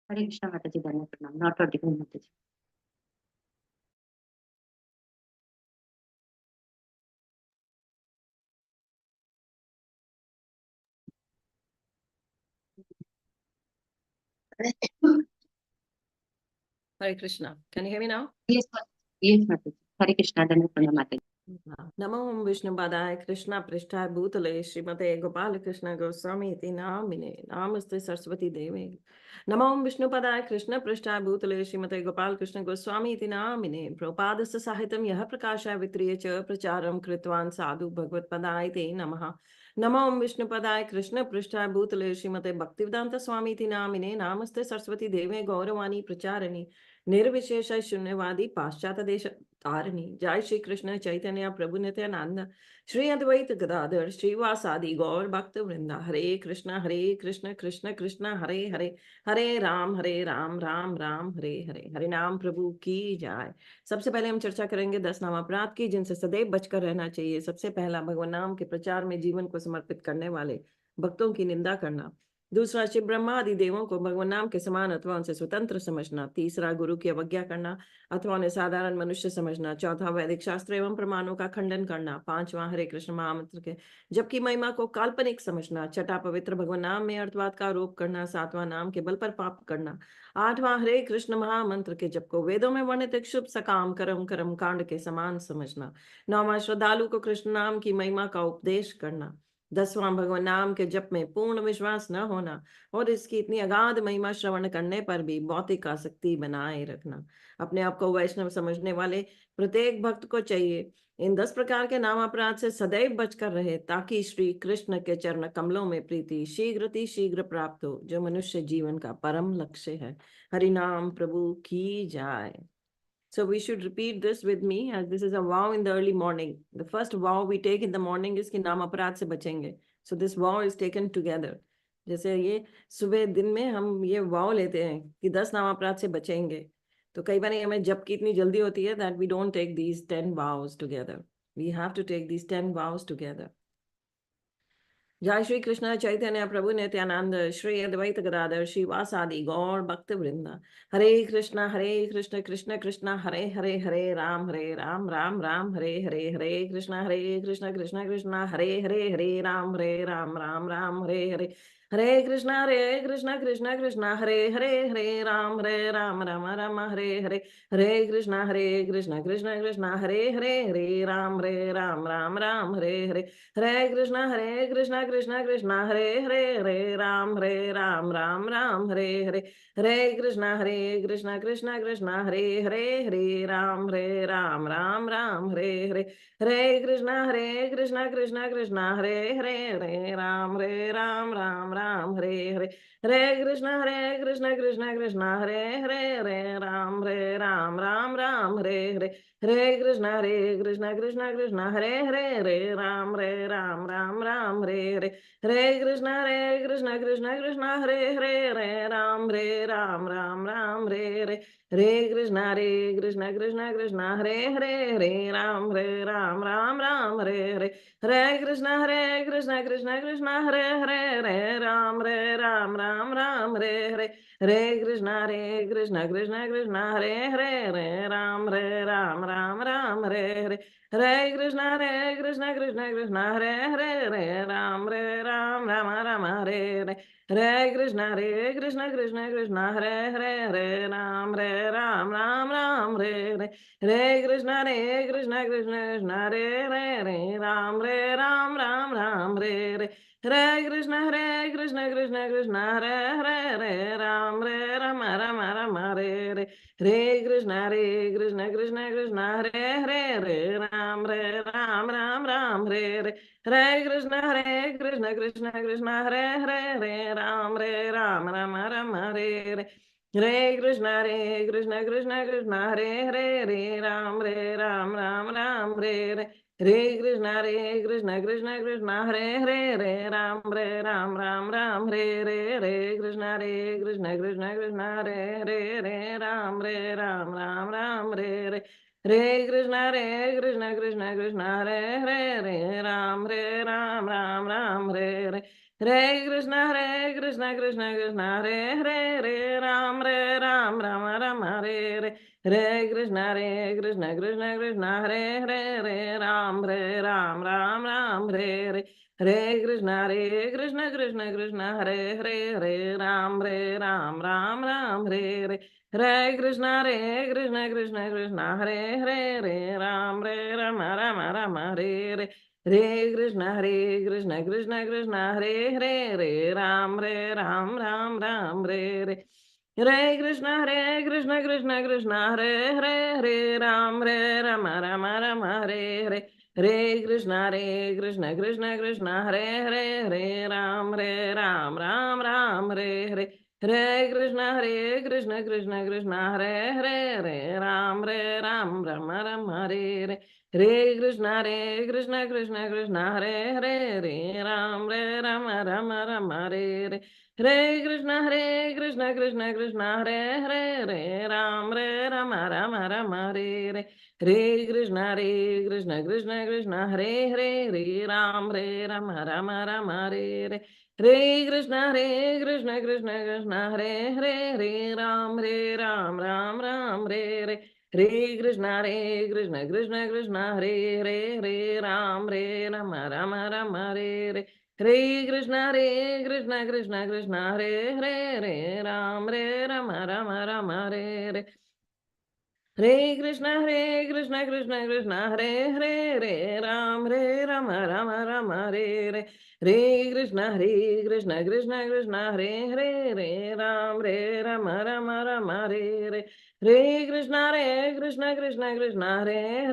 हरे कृष्णा माता जी, धन्य प्रणाम। नॉट ऑडिबल माता जी। Hare Krishna. Can you hear me now? Yes yes माता जी, हरे कृष्णा, धन्य प्रणाम माता जी। नमो विष्णुपादाय कृष्ण पृष्ठाय भूतले श्रीमते गोपाल कृष्ण गोस्वामी इति नामिने नामस्ते सरस्वती देवे। नमो विष्णुपदाय कृष्ण पृष्ठाय भूतले श्रीमते गोपाल कृष्ण गोस्वामी इति नामिने प्रोपादस्य साहित्यं यः प्रकाशाय वित्रीय च प्रचारं कृतवान् साधु भगवत्पदाय ते नमः। नमो विष्णुपदाय कृष्ण पृष्ठाय भूतले श्रीमते भक्तिवेदांत स्वामी इति नामिने नामस्ते सरस्वती देवे गौरवाणी प्रचारिणी निर्विशेष शून्यवादी पाश्चात्य देश तारिणी। जय श्री कृष्ण चैतन्य प्रभु नित्यानंद श्री अद्वैत गदाधर श्रीवासादि गौर भक्त वृंदा। हरे कृष्ण कृष्ण कृष्ण हरे हरे, हरे राम राम राम हरे हरे। हरे नाम प्रभु की जाय। सबसे पहले हम चर्चा करेंगे 10 नाम अपराध की जिनसे सदैव बचकर रहना चाहिए। सबसे पहला, भगवान नाम के प्रचार में जीवन को समर्पित करने वाले भक्तों की निंदा करना। दूसरा, शिव ब्रह्मा आदि देवों को भगवान नाम के समान अथवा उनसे स्वतंत्र समझना। तीसरा, गुरु की अवज्ञा करना अथवा उन्हें साधारण मनुष्य समझना। चौथा, वैदिक शास्त्र एवं प्रमाणों का खंडन करना। पांचवा, हरे कृष्ण महामंत्र के जबकि महिमा को काल्पनिक समझना। छठा, पवित्र भगवान नाम में अर्थवाद का आरोप करना। सातवां, नाम के बल पर पाप करना। आठवां, हरे कृष्ण महामंत्र के जप को वेदों में वर्णित एक शुभ सकाम कर्म कांड के समान समझना। नौवां, श्रद्धालु को कृष्ण नाम की महिमा का उपदेश करना। 10वां, भगवान नाम के जप में पूर्ण विश्वास न होना और इसकी इतनी अगाध महिमा श्रवण करने पर भी भौतिक आसक्ति बनाए रखना। अपने आप को वैष्णव समझने वाले प्रत्येक भक्त को चाहिए इन 10 प्रकार के नाम अपराध से सदैव बचकर रहे ताकि श्री कृष्ण के चरण कमलों में प्रीति शीघ्र प्राप्त हो, जो मनुष्य जीवन का परम लक्ष्य है। हरि नाम प्रभु की जाय। So we should repeat this with me as this is a vow in the early morning. The first vow we take in the morning is कि नाम अपराध से बचेंगे. So this vow is taken together. जैसे ये सुबह दिन में हम ये vow लेते हैं कि 10 नाम अपराध से बचेंगे, तो कई बार हमें जब की इतनी जल्दी होती है that we don't take these 10 vows together. We have to take these 10 vows together. जय श्री कृष्ण चैतन्य प्रभु नित्यानंद श्री अद्वैत गदाधर श्रीवासादि गौर भक्त वृंदा। हरे कृष्ण कृष्ण कृष्ण हरे हरे, हरे राम राम राम हरे हरे। हरे कृष्ण कृष्ण कृष्ण हरे हरे, हरे राम राम हरे हरे। हरे कृष्ण कृष्ण कृष्ण हरे हरे, हरे राम राम राम हरे हरे। हरे कृष्ण कृष्ण कृष्ण हरे हरे, हरे राम राम हरे हरे। हरे कृष्ण कृष्ण कृष्ण हरे हरे, हरे राम राम हरे हरे। हरे कृष्ण कृष्ण कृष्ण हरे हरे, हरे राम राम हरे हरे। हरे कृष्ण कृष्ण हरे हरे, हरे राम राम हरे हरे। हरे कृष्ण कृष्ण हरे हरे, हरे राम राम हरे हरे। हरे कृष्ण कृष्ण हरे हरे, हरे राम राम हरे हरे। हरे कृष्ण कृष्ण हरे हरे, हरे राम राम हरे हरे। हरे कृष्ण कृष्ण हरे हरे, हरे राम राम हरे हरे। हरे कृष्ण कृष्ण हरे हरे, हरे राम राम हरे हरे। हरे कृष्ण कृष्ण हरे हरे, हरे राम राम हरे हरे। हरे कृष्ण कृष्ण हरे हरे, हरे राम राम हरे हरे। हरे कृष्ण कृष्ण हरे हरे, हरे राम राम हरे हरे। हरे कृष्ण कृष्ण हरे हरे, हरे राम राम हरे हरे। हरे कृष्ण कृष्ण हरे हरे, हरे राम राम हरे हरे। हरे कृष्ण कृष्ण हरे हरे, हरे राम हरे हरे। हरे कृष्ण कृष्ण हरे हरे, हरे राम हरे हरे। हरे कृष्ण कृष्ण हरे हरे, हरे राम हरे हरे। हरे कृष्ण कृष्ण हरे हरे, हरे राम हरे हरे। हरे कृष्ण कृष्ण हरे हरे, हरे राम हरे हरे। हरे कृष्ण कृष्ण हरे हरे, हरे Ram Ram Hare Hare. Hare Krishna Krishna Krishna Hare Hare Hare Ram Ram Hare Hare Hare Krishna Krishna Krishna Hare Hare Hare Ram Ram Hare Hare Hare Krishna Krishna Krishna Hare Hare Hare Ram Ram Hare Hare Hare Krishna Krishna Krishna Hare Hare Hare Ram Ram Hare Hare Hare Krishna Krishna Krishna Hare Hare Hare Ram Ram Hare Hare Hare Krishna Krishna Krishna Hare Hare Hare Ram Ram Hare Hare Hare Krishna Krishna Hare Hare Hare Ram Ram Hare Hare Hare Krishna Krishna Hare Hare Hare Ram Ram Hare Hare Hare Krishna Krishna Hare Hare Hare Ram Ram Hare Hare Hare Krishna Krishna Hare Hare Hare Ram Ram Hare Hare Hare Krishna Krishna Hare Hare Hare Ram Ram Hare Hare Hare Krishna Krishna Hare Hare Hare Ram Ram Hare Hare Hare Krishna Krishna Hare Hare Hare Ram Ram Hare Hare Hare Krishna Krishna Hare Hare Hare Ram Ram Hare Hare Hare Krishna Krishna Hare Hare Hare Ram Ram Hare Hare Hare Krishna Krishna Hare Hare Hare Ram Ram Hare Hare Hare Krishna Krishna Hare Hare Hare Ram Ram Hare Hare Hare Krishna Krishna Hare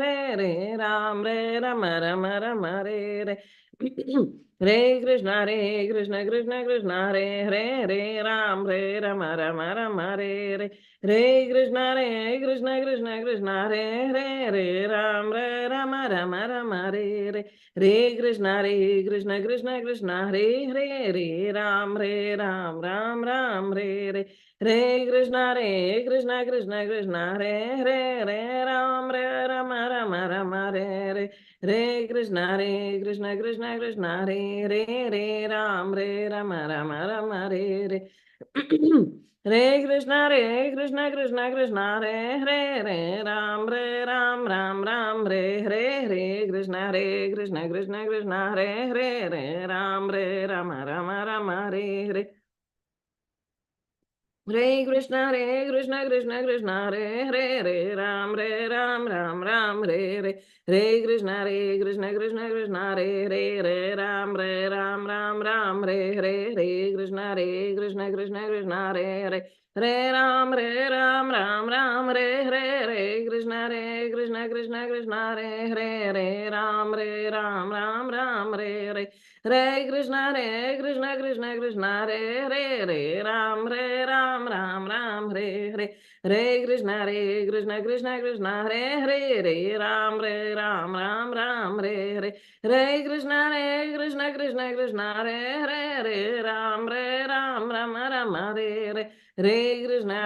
Hare Hare Ram Ram Hare Hare Hare Krishna Hare Hare Ram Ram Hare Hare Hare Krishna Krishna Hare Hare Ram Ram Hare Hare Hare Krishna Krishna Hare Hare Ram Ram Hare Hare Hare Krishna Krishna Hare Hare Ram Ram Hare Hare Hare Krishna Krishna Hare Hare Ram Ram Hare Hare Krishna Krishna Hare Hare Ram Ram Hare Hare Hare Krishna Krishna Hare Hare Ram Ram Hare Hare Hare Krishna Krishna Hare Ram Ram Hare Hare Hare Krishna Krishna Hare Hare Ram Hare Hare Krishna Krishna Hare Hare Ram Ram Hare Hare Hare Krishna Krishna Hare Hare Ram Ram Hare Hare Hare Krishna Krishna Hare Hare Ram Ram Hare Hare Hare Krishna Krishna Hare Hare Ram Ram Hare Hare Hare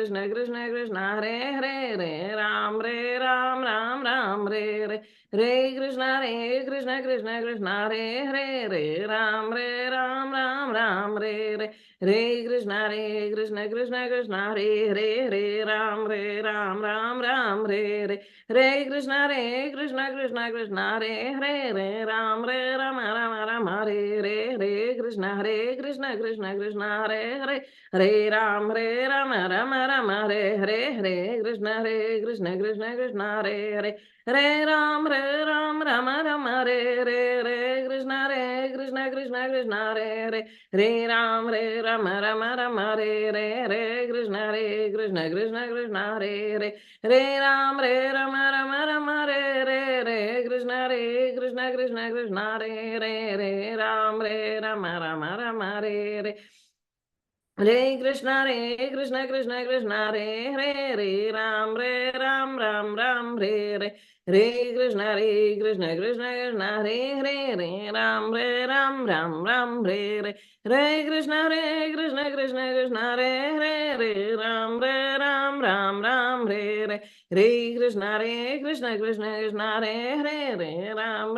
Krishna Krishna Hare Hare Ram Ram Hare Hare Hare Krishna Krishna Hare Hare Ram Ram Hare Hare Hare Krishna Krishna Hare Hare Ram Ram Hare Hare Hare Krishna Krishna Hare Hare Ram Ram Hare Hare Hare Krishna Krishna Hare Hare Hare Ram Ram Hare Hare Hare Krishna Krishna Hare Hare Hare Ram Rama Hare Krishna Hare Hare Ram Rama Hare Krishna Hare Hare Ram Rama Hare Krishna Hare Ram Rama Hare Hare Krishna Krishna Hare Hare Ram Ram Hare Hare Krishna Krishna Hare Ram Ram Hare Hare Krishna Krishna Hare Ram Ram Hare Hare Krishna Krishna Hare Ram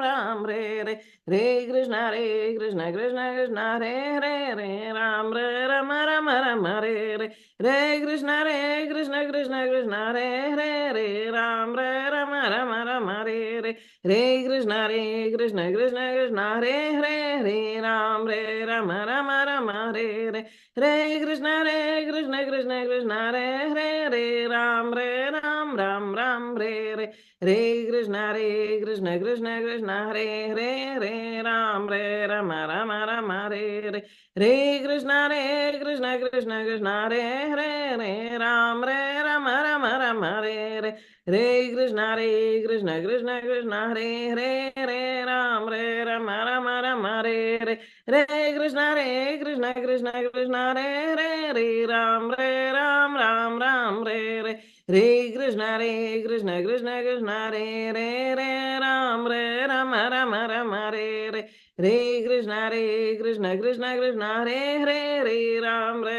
Ram Hare रे Hare Krishna Krishna Krishna Hare Hare Ram Rama Rama Hare Krishna Krishna Krishna Hare Ram Rama Hare Krishna Krishna Krishna Hare Ram Rama Hare Krishna Krishna Krishna Hare Ram Hare Krishna Krishna Krishna Hare Ram Krishna Krishna Krishna Hare Ram Hare Krishna Krishna Krishna Hare Ram Hare Krishna Krishna Krishna Hare Ram Hare Krishna Krishna Krishna Hare Ram Hare Krishna Krishna Krishna Hare Ram Hare Krishna Krishna Krishna Hare Ram Hare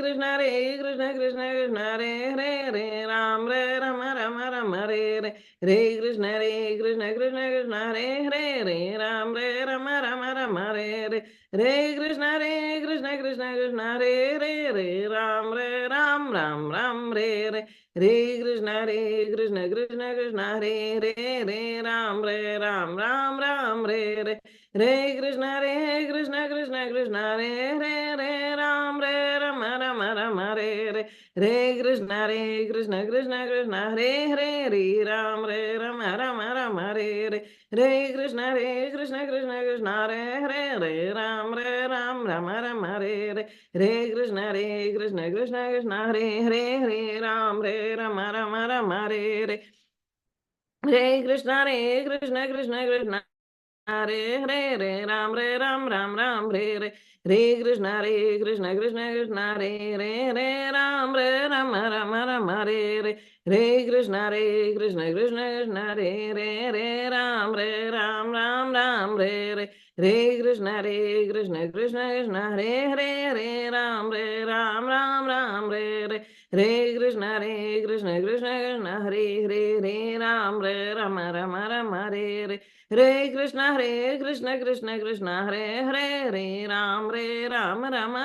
Krishna Krishna Krishna Hare Ram Hare Krishna Krishna Krishna Hare Ram Hare Krishna Krishna Krishna Hare Ram Hare Krishna Krishna Krishna Hare Ram Hare Krishna Krishna Krishna Hare Ram Hare Krishna Krishna Krishna Hare Ram Hare Krishna Krishna Krishna Hare Ram Hare Krishna Krishna Krishna Hare Ram Krishna Krishna Krishna Hare Ram Hare Krishna Krishna Krishna Hare Ram Hare Krishna Krishna Krishna Hare Hare Krishna Krishna Krishna Hare Ram Hare Krishna Krishna Krishna Hare Ram Hare Krishna Krishna Krishna Hare Ram Hare Krishna Krishna Krishna Hare Ram Hare Krishna Krishna Krishna Hare Ram Hare Hare Krishna Krishna Hare Ram Hare Krishna Krishna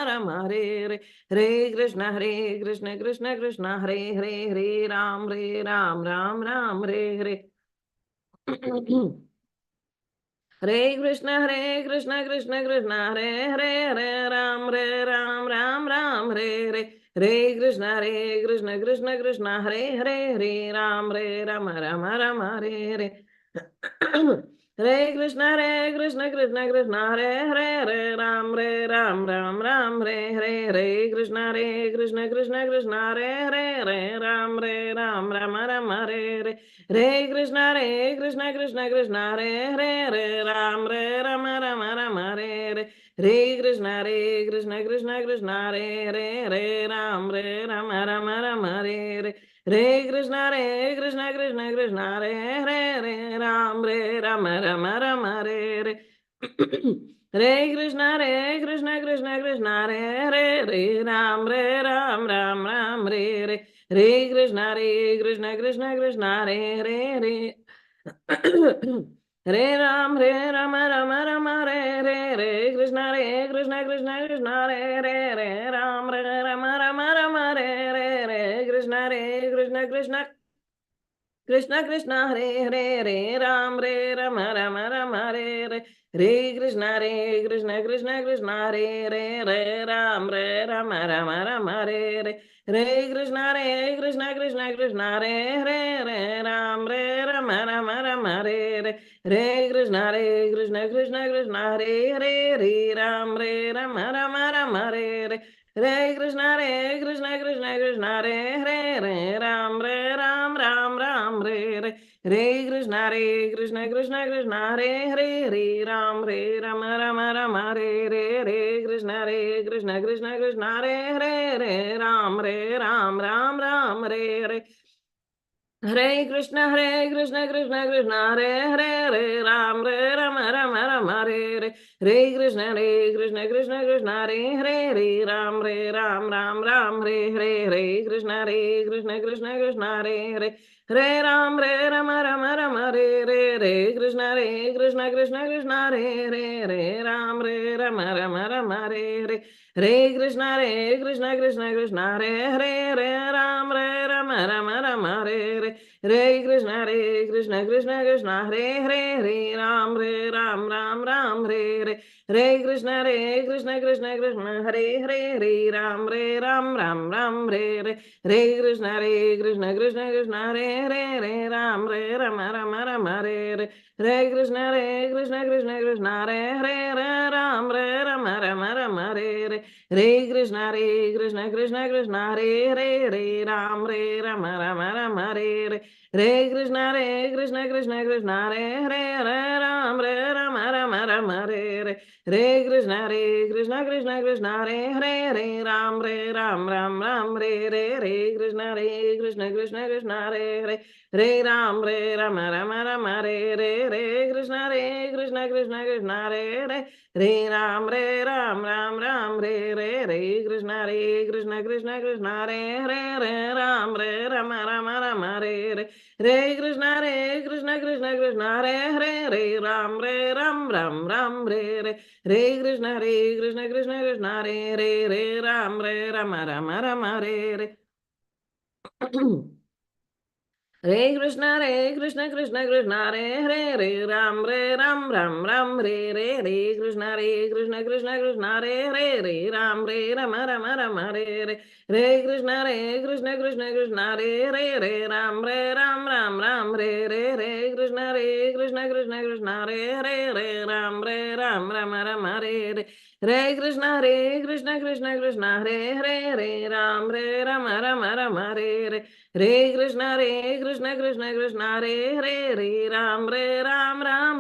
Hare Ram Hare Krishna Krishna Hare Ram Hare Krishna Krishna Hare Ram Hare Krishna Krishna Hare Ram Hare Hare Krishna Krishna Hare Ram Hare Krishna Krishna Hare Hare Ram Hare Krishna Krishna Hare Ram Hare Krishna Krishna Hare Ram Hare Krishna Ram Hare Krishna Krishna Hare Ram Hare Krishna Krishna Hare Ram Hare Hare Krishna Krishna Hare Ram Hare Krishna Krishna Hare Hare Krishna Krishna Hare Ram Hare Hare Krishna Krishna Hare Ram Hare Hare Krishna Krishna Hare Ram Hare Krishna Krishna Hare Hare Ram Hare Hare Krishna Krishna Krishna Hare Hare Ram Rama Rama Hare Krishna Krishna Krishna Hare Hare Ram Rama Rama Hare Krishna Krishna Krishna Hare Ram Ram Hare Krishna Krishna Hare Ram Krishna Hare Ram Rama Re Ram Rama Re Krishna Krishna Re Ram Re Krishna Rama Re Krishna Krishna Re Ram Re Krishna Re Rama Re Hare Krishna Krishna Hare Ram Re Krishna Krishna Hare Ram Hare Krishna Hare Ram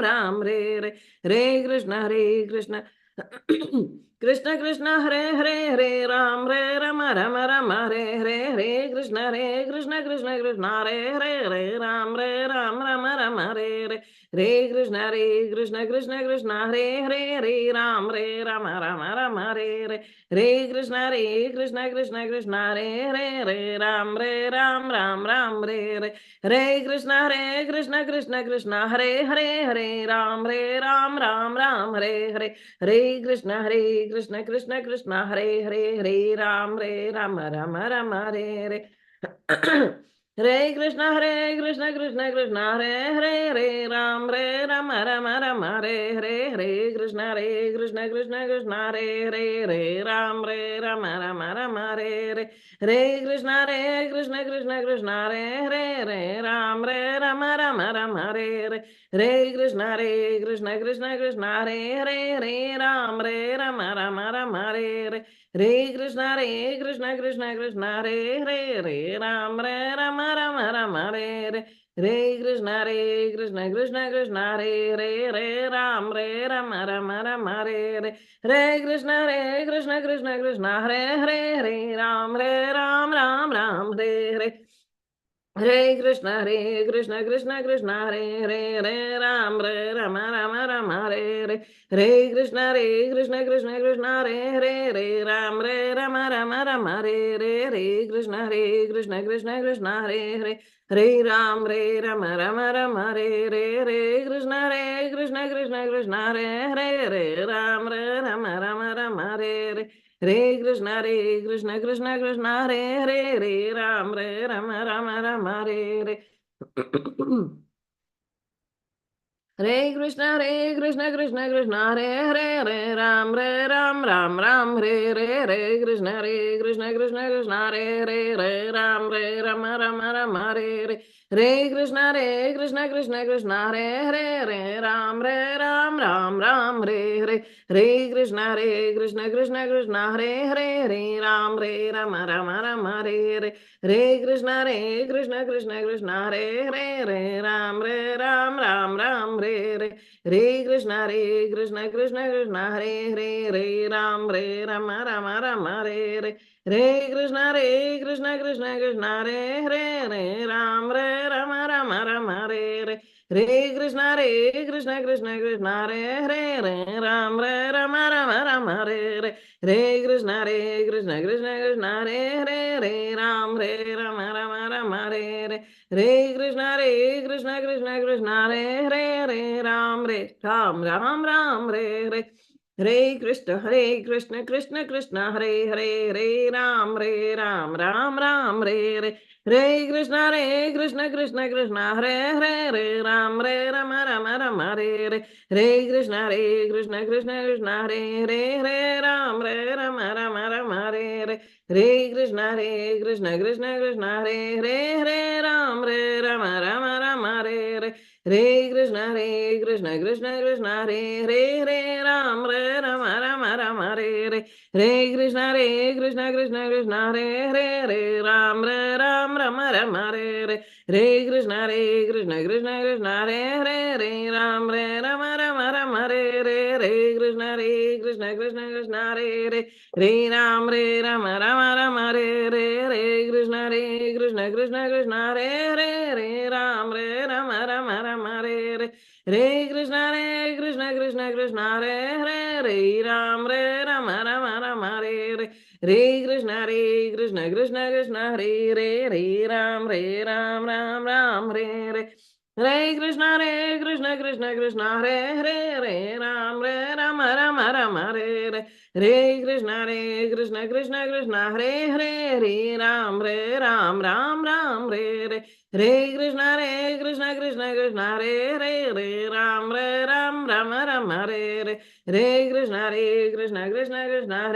Krishna Hare Krishna Hare Ram Hare Krishna Hare Krishna Krishna Hare Ram Hare Krishna Hare Krishna Hare Ram Hare Krishna Hare Ram Hare Krishna Hare Ram Hare Krishna Hare Ram Hare Krishna Hare Ram Hare Krishna Hare Ram Hare Krishna Hare Ram Hare Krishna Hare Ram Hare Krishna Hare Ram Hare Krishna Hare Ram Hare Krishna Hare Ram Hare Krishna Hare Ram Hare Hare Krishna Hare Ram Hare Krishna Hare Ram Hare Krishna Hare Ram Hare Krishna Hare Krishna Hare Krishna Hare Hare Ram Ram Hare Hare Hare Krishna Krishna Hare Hare Ram Ram Hare Hare Hare Krishna Krishna Krishna Hare Hare Hare Ram Ram Hare Krishna Krishna Hare Hare Ram Ram Hare Hare Krishna Krishna Hare Hare Ram Ram Hare Hare Krishna Krishna Hare Hare Ram Ram Hare Hare Krishna Krishna Hare Hare Ram Ram Hare Hare Krishna Krishna Hare Hare Ram Ram Hare Hare Krishna Krishna Hare Hare Ram Ram Hare Hare Krishna Krishna Hare Hare Ram Ram Hare Hare Krishna Krishna Hare Hare Ram Ram Hare Hare Krishna Hare Hare Ram Ram Hare Hare Krishna Krishna Hare Hare Ram Ram Hare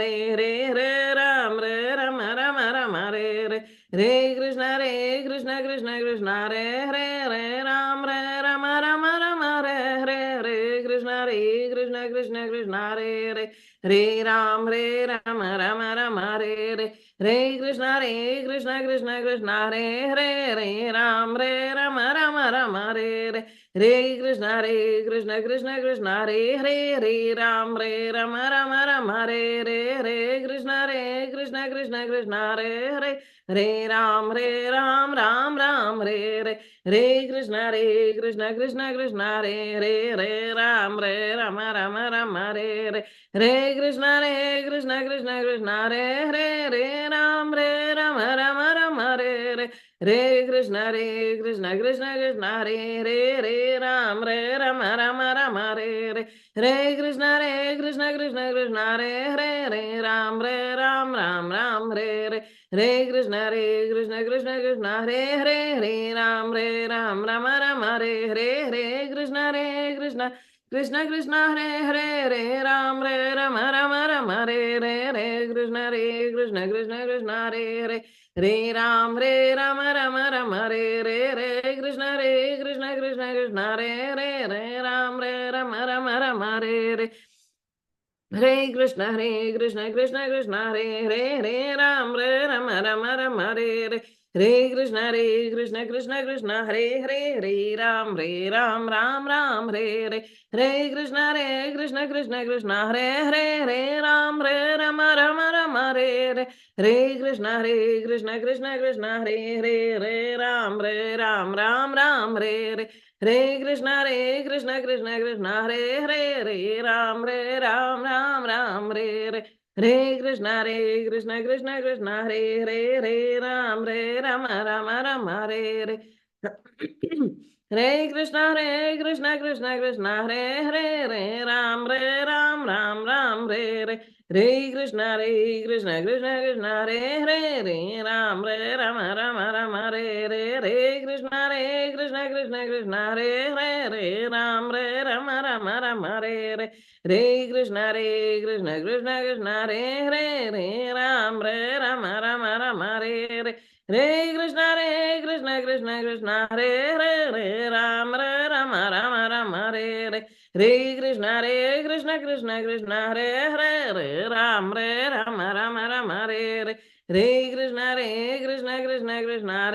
Hare Krishna Krishna Hare Hare Ram Ram Hare Hare Krishna Krishna Hare Hare Ram Ram Hare Hare Krishna Hare Hare Ram Ram Hare Hare Krishna Krishna Hare Hare Ram Ram Hare Hare Krishna Krishna Hare Hare Ram Ram Hare Hare Krishna Hare Ram Ram Hare Hare Krishna Hare Ram Ram Hare Hare Krishna Hare Ram Ram Hare Hare Krishna Hare Hare Ram Hare Krishna Hare Ram Ram Hare Hare Krishna Hare Ram Ram Hare Hare Krishna Hare Ram Ram Hare Hare Krishna Hare Ram Ram Hare Hare Krishna Hare Ram Ram Hare Hare Krishna Hare Ram Ram Hare Hare Krishna Hare Hare Ram Hare Krishna Hare Ram Hare Hare Krishna Krishna Hare Ram Ram Hare Hare Krishna Hare Ram Hare Krishna Hare Ram Ram Hare Hare Krishna Hare Ram Hare Hare Krishna Hare Ram Hare Krishna Hare Ram Hare Hare Krishna Hare Ram Hare Krishna Hare Ram Hare Krishna Hare Ram Hare Krishna Hare Ram Hare Hare Krishna Hare Ram Hare Hare Krishna Hare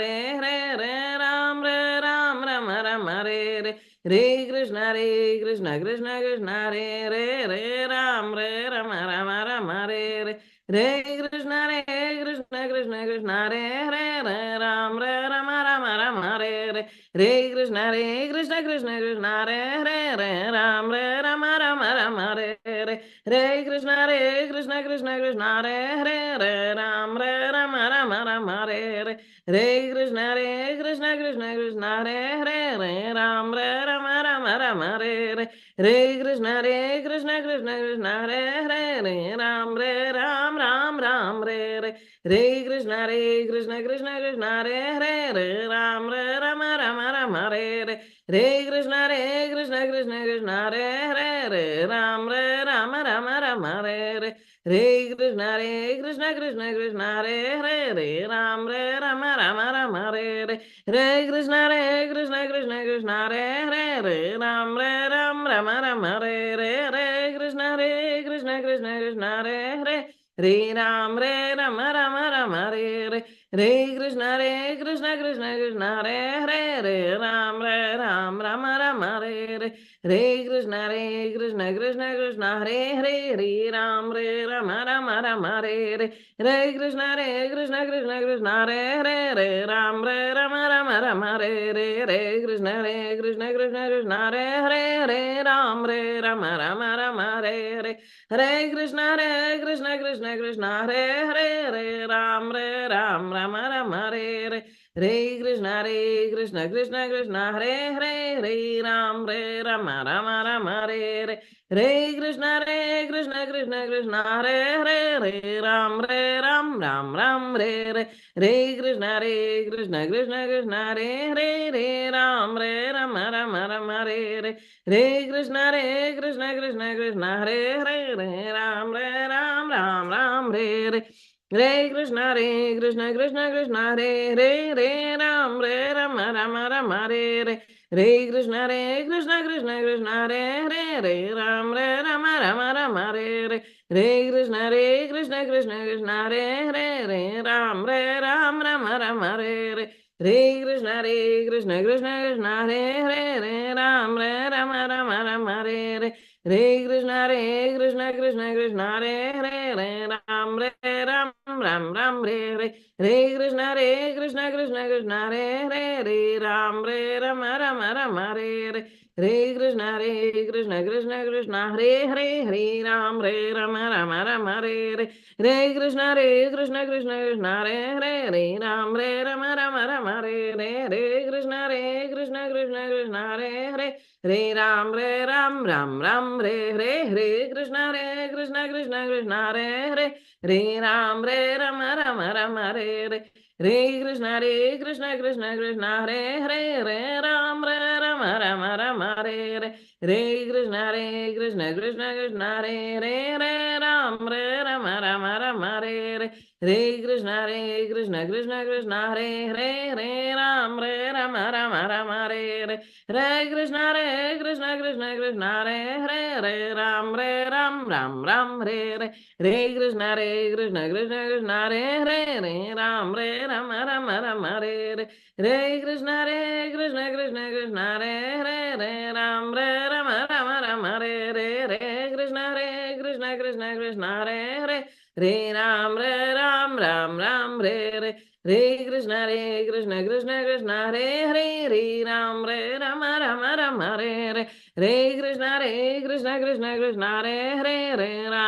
Ram Hare Hare Krishna Hare Ram Hare Hare Krishna Hare Ram Hare Hare Krishna Krishna Krishna Hare Ram Rama Rama Hare Krishna Krishna Krishna Hare Ram Rama Rama Hare Krishna Krishna Krishna Hare Ram Rama Rama Hare Krishna Krishna Krishna Hare Ram Rama Hare Krishna Krishna Krishna Hare Ram Ram Hare Krishna Krishna Krishna Hare Ram Rama Hare Krishna Krishna Krishna Hare Ram Rama Hare Krishna Krishna Krishna Hare Ram Rama Hare Krishna Krishna Hare Ram Rama Hare Krishna Krishna Hare Ram Rama Hare Krishna Krishna Hare Ram Rama Hare Krishna Krishna Hare Ram Rama Hare Krishna Krishna Hare Ram Rama Hare Krishna Krishna Hare Ram Rama Hare Krishna Krishna Hare Ram Rama Hare Krishna Krishna Hare Ram Rama Hare Krishna Krishna Hare Ram Ram Hare Krishna Krishna Hare Ram Rama Hare Krishna Krishna Hare Ram Ram Hare Krishna Krishna Hare Ram Rama Hare Krishna Krishna Hare Ram Rama Hare Krishna Krishna Hare Ram Rama Hare Krishna Krishna Hare Ram Rama Hare Krishna Krishna Hare Ram Hare Krishna Krishna Hare Ram Rama Hare Krishna Krishna Hare Ram Rama Hare Krishna Krishna Hare Ram Rama Hare Krishna Krishna Hare Ram Hare Krishna Hare Ram Rama Hare Krishna Krishna Hare Ram Rama Hare Krishna Krishna Hare Ram Rama Hare Krishna Krishna Hare Ram Rama Hare Krishna Krishna Hare Ram Ram Hare Krishna Krishna Hare Ram Rama Hare Krishna Krishna Hare Ram Rama Hare Krishna Krishna Hare Ram Hare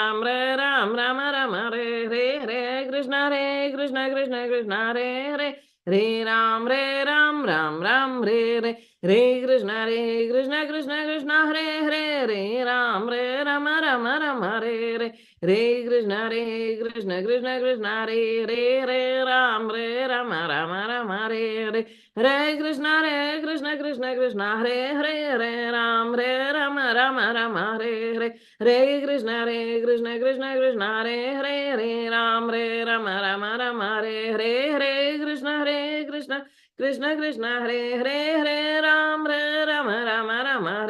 Krishna Krishna Hare Ram Rama Hare Krishna Krishna Hare Ram Rama Hare Krishna Krishna Hare Ram Hare Krishna Krishna Hare Ram Rama Hare Krishna Krishna Hare Ram Rama Hare Krishna Krishna Hare Ram Rama Hare Krishna Krishna Hare Ram Rama Hare Krishna Krishna Hare Ram Rama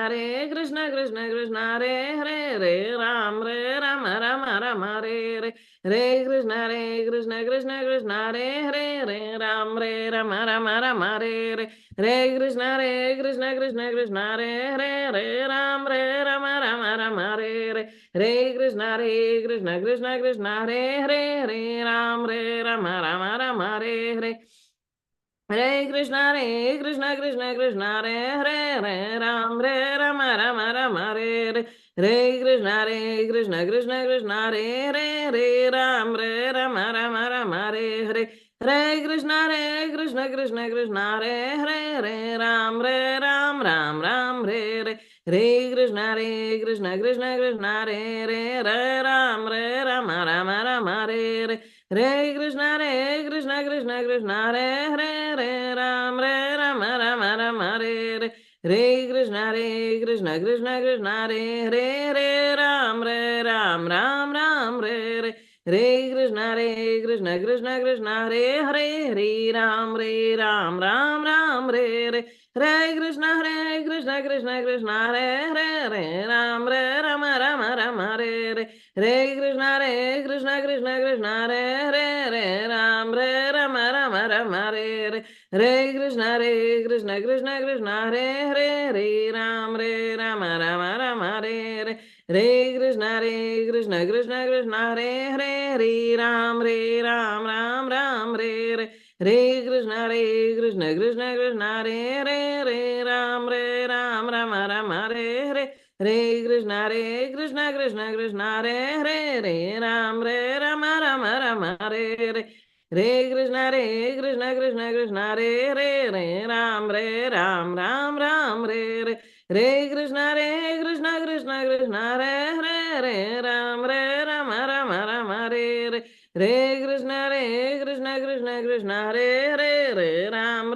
Hare Krishna Krishna Hare Ram Rama Hare Hare Krishna Krishna Krishna Hare Hare Hare Rama Rama Hare Hare Hare Krishna Krishna Krishna Hare Hare Hare Rama Hare Hare Hare Krishna Krishna Krishna Hare Hare Hare Rama Hare Hare Hare Krishna Krishna Krishna Hare Hare Hare Rama Hare Hare Hare Krishna Krishna Krishna Hare Hare Hare Rama Hare Hare Hare Krishna Krishna Krishna Hare Hare Hare Ram Hare Hare Hare Krishna Krishna Krishna Hare Hare Rama Hare Hare Hare Krishna Krishna Krishna Hare Hare Hare Rama Hare Hare Hare Krishna Krishna Krishna Hare Hare Hare Ram Hare Hare Hare Krishna Krishna Krishna Hare Hare Hare Ram Hare Hare Hare Krishna Krishna Krishna Hare Hare Rama Hare Hare Hare Krishna Krishna Krishna Hare Hare Rama Hare Hare Hare Krishna Krishna Krishna Hare Hare Rama Hare Hare Hare Krishna Krishna Krishna Hare Hare Ram Hare Hare Hare Krishna Krishna Krishna Hare Hare Rama Hare Hare Hare Krishna Krishna Krishna Hare Hare Rama Hare Hare Hare Krishna Krishna Krishna Hare Hare Ram Hare Hare Hare Krishna Krishna Krishna Hare Hare Rama Hare Hare Hare Krishna Krishna Krishna Hare Hare Rama Hare Hare Hare Krishna Krishna Krishna Hare Hare Rama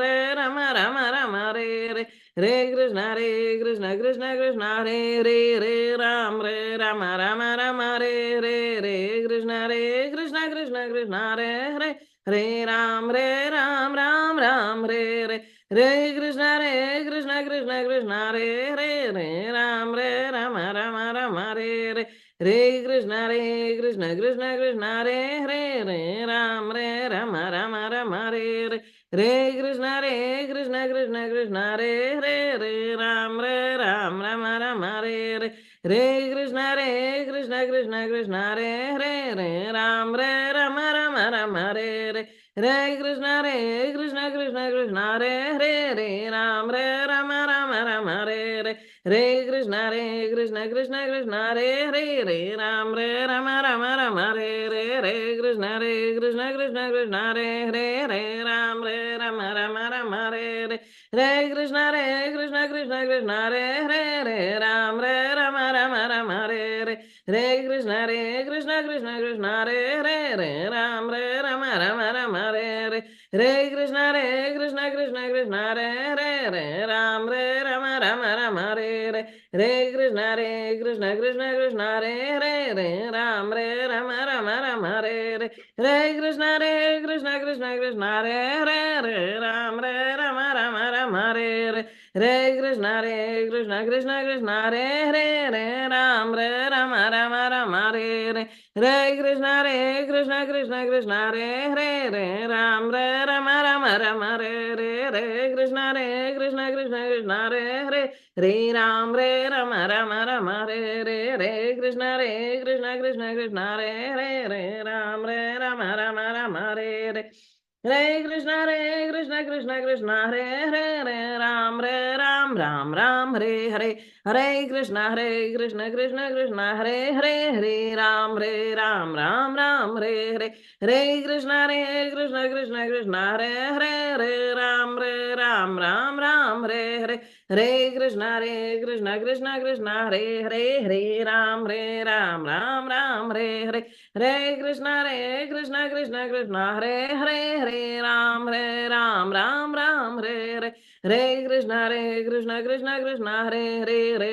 Hare Hare Hare Krishna Krishna Krishna Hare Hare Hare Ram Hare Hare Hare Krishna Krishna Krishna Hare Hare Rama Hare Hare Hare Krishna Krishna Krishna Hare Hare Rama Hare Hare Hare Krishna Krishna Krishna Hare Hare Rama Hare Hare Hare Krishna Krishna Krishna Hare Hare Rama Hare Hare Hare Krishna Krishna Krishna Hare Hare Rama Hare Hare Hare Krishna Krishna Krishna Hare Hare Rama Hare Hare Hare Krishna Krishna Krishna Hare Hare Rama Hare Hare Hare Krishna Krishna Krishna Hare Hare Rama Hare Hare Hare Krishna Krishna Krishna Hare Hare Rama Hare Hare Hare Krishna Krishna Krishna Hare Hare Rama Hare Hare Hare Krishna Krishna Krishna Hare Hare Rama Hare Hare Hare Krishna Krishna Krishna Hare Hare Rama Hare Hare Hare Krishna Krishna Krishna Hare Hare Rama Hare Hare Hare Krishna Krishna Krishna Hare Hare Rama Hare Hare Krishna Krishna Krishna Hare Hare Hare Rama Hare Hare Krishna Krishna Krishna Hare Hare Rama Hare Hare Hare Krishna Krishna Hare Hare Ram Hare Hare Hare Krishna Krishna Krishna Hare Hare Ram Hare Hare Hare Krishna Krishna Krishna Hare Hare Ram Hare Hare Hare Krishna Krishna Krishna Hare Hare Ram Hare Hare Hare Krishna Krishna Krishna Hare Hare Ram Hare Hare Hare Krishna Krishna Krishna Krishna Hare Hare Hare Ram Rama Rama Hare Krishna Krishna Krishna Hare Hare Hare Ram Rama Rama Hare Krishna Krishna Krishna Hare Ram Rama Hare Krishna Krishna Hare Ram Rama Hare Krishna Krishna Krishna Hare Ram Rama Hare Krishna Hare Ram Rama Hare Krishna Hare Ram Ram Hare Krishna Hare Ram Rama Hare Krishna Hare Ram Rama Hare Krishna Hare Ram Rama Krishna Hare Ram Rama Hare Krishna Krishna Krishna Hare Ram Ram Hare Krishna Krishna Hare Ram Krishna Hare Ram Hare Krishna Hare Ram Krishna Hare Ram Krishna Hare Ram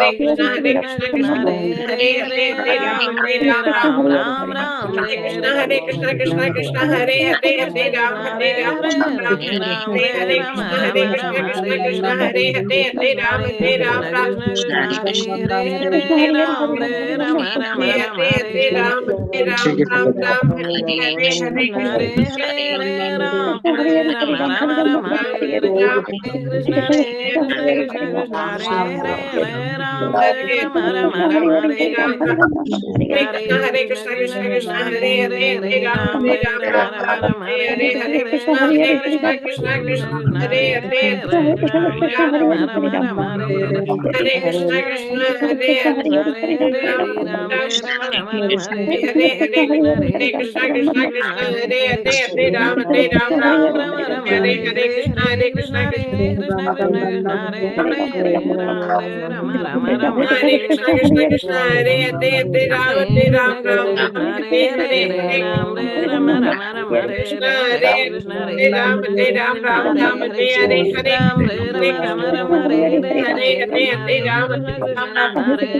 Krishna Hare Krishna Hare Ram Ram Re Re Krishna Hare Krishna Krishna Hare Hare Hare Ram Hare Ram Ram Ram Hare Hare Krishna Hare Krishna Krishna Krishna Hare Hare Hare Ram Hare Ram Krishna Ram Krishna Krishna Hare Re Hare Re Ram Ram Re Ram Ram Ram Hare Hare Ram Hare Ram Ram Ram Hare Hare Hare Krishna Krishna Hare Krishna Hare Krishna Re Ram Re Ram Ram Ram Hare Re Ram Krishna Hare Krishna Krishna Krishna Hare Re Re Ram Re Ram Ram Ram Hare Re Hare Krishna Krishna Krishna Krishna Krishna Krishna Hare Hare Hare Re Hare Re Ram Ram Hare Re Ram Ram Ram Ram Ram Ram Hare Hare Hare Re Hare Re Krishna Hare Krishna Krishna Krishna Krishna Krishna Krishna Krishna Hare Re Hare Re Re Ram Re Ram Ram Ram Hare Re Hare Krishna Hare Krishna Hare Krishna Hare Re Ram Re Ram Ram Re Ram Ram Hare Ram Krishna Hare Hare Re Hare Krishna Hare Re Krishna Krishna Krishna Krishna Krishna Krishna Hare Re Hare Hare Ram Re Hare Ram Ram Ram Ram Ram Hare Hare Hare Re Krishna Re Hare Krishna Krishna Krishna Re Krishna Krishna Krishna Re Ram Re Ram Ram Ram Hare Hare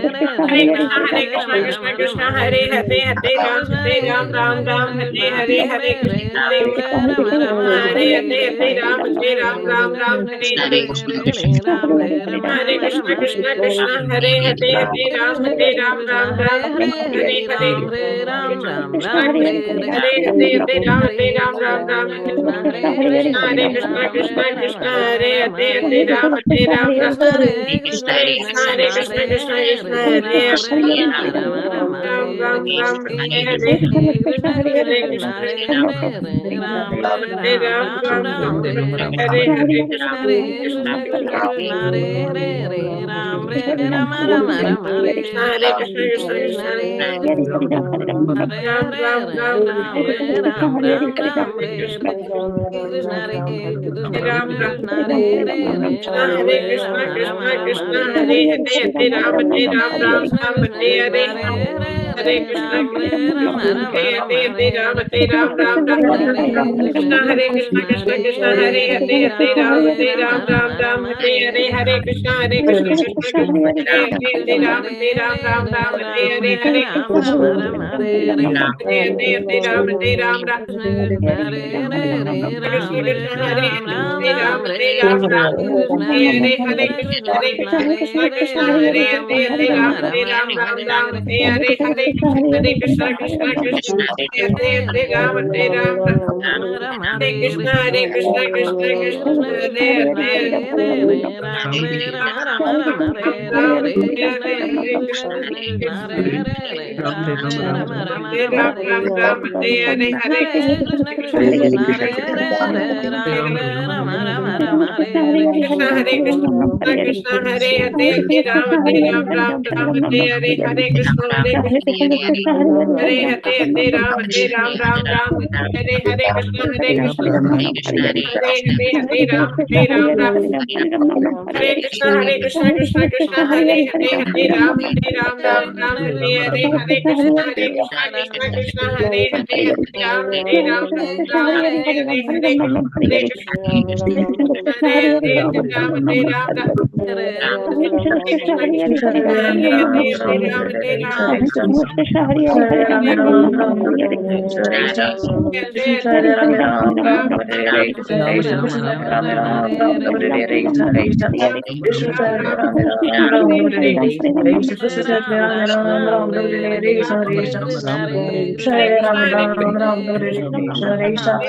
Krishna Krishna Krishna Hare Hare Hare Ram Krishna Ram Krishna Ram Krishna Hare Re Hare Re Re Hare Ram Re Ram Ram Ram Hare Krishna Re Hare Re Krishna Hare Re Ram Krishna Hare Krishna Ram Ram Krishna Ram Re Re Hare Hare Hare Ram Re Ram Hare Ram Ram Hare Re Hare Re Hare Krishna Hare Re Ram Krishna Krishna Ram Ram Krishna Re Re Re Ram Hare Re Ram Krishna Ram Krishna Ram Krishna Hare Hare Re Hare Hare Ram Krishna Hare Re Ram Ram Krishna Ram Krishna Hare Krishna Hare Re Hare Re Krishna Re Hare Ram Re Ram Ram Ram Hare Hare Hare Re Hare Re Ram Krishna Hare Re Ram Ram Krishna Ram Krishna Hare Krishna Hare Re Re Re Ram Re Ram Ram Hare Ram Krishna Krishna Hare Re Krishna Hare Hare Hare Ram Krishna Hare Krishna Ram Krishna Ram Ram Hare Hare Hare Hare Hare Ram Re Ram Krishna Ram Krishna Ram Krishna Re Re Hare Hare Hare Ram Hare Hare Ram Krishna Ram Krishna Krishna Hare Krishna Hare Hare Krishna Krishna Ram Krishna Re Ram Krishna Ram Hare Ram Hare Hare Hare Re Ram Hare Ram Ram Krishna Hare Krishna Hare Krishna Krishna Krishna Hare Krishna Hare Krishna Hare Krishna Re Hare Ram Re Hare Ram Ram Ram Ram Hare Ram Re Ram Hare Hare Krishna Krishna Hare Krishna Krishna Hare Krishna Hare Re Ram Re Hare Ram Ram Ram Ram Ram Ram Re Hare Re Hare Hare Krishna Krishna Hare Krishna Krishna Krishna Krishna Hare Re Re Ram Re Hare Ram Ram Ram Krishna Hare Hare Re Krishna Krishna Krishna Krishna Re Ram Hare Ram Re Ram Ram Hare Re Ram Ram Ram Hare Re Krishna Re Krishna Re Krishna Ram Krishna Ram Krishna Re Re Re Krishna Ram Hare Re Ram Krishna Ram Krishna Ram Krishna Hare Hare Re Hare Hare Ram Hare Ram Ram Krishna Ram Krishna Hare Krishna Hare Re Re Hare Re Krishna Ram Re Ram Ram Ram Hare Hare Hare Ram Re Hare Ram Ram Ram Krishna Re Krishna Krishna Krishna Hare Krishna Krishna Krishna Re Krishna Re Hare Re Hare Ram Hare Ram Re Hare Ram Ram Ram Ram Ram Ram Hare Hare Hare Re Hare Krishna Krishna Krishna Hare Hare Krishna Ram Hare Re Ram Re Ram Re Ram Ram Hare Re Hare Ram Ram Ram Hare Re Hare Ram Hare Ram Ram Krishna Krishna Re Re Re Krishna Ram Re Krishna Hare Ram Ram Hare Ram Ram Hare Re Ram Re Ram Krishna Hare Krishna Hare Krishna Hare Krishna Krishna Re Krishna Re Hare Ram Hare Re Ram Ram Hare Ram Ram Ram Ram Ram Hare Hare Hare Krishna Krishna Krishna Hare Hare Ram Hare Ram Ram Ram Hare Hare Krishna Hare Krishna Krishna Krishna Krishna Hare Krishna Krishna Hare Re Re Re Ram Re Ram Ram Ram Hare Re Re Krishna Re Krishna Krishna Krishna Re Re Re Ram Re Ram Ram Ram Hare Hare Krishna Krishna Krishna Re Re Re Ram Re Ram Ram Ram Hare Re Krishna Hare Krishna Krishna Hare Hare Hare Ram Ram Ram Hare Hare Krishna Hare Krishna Hare Hare Ram Hare Ram Ram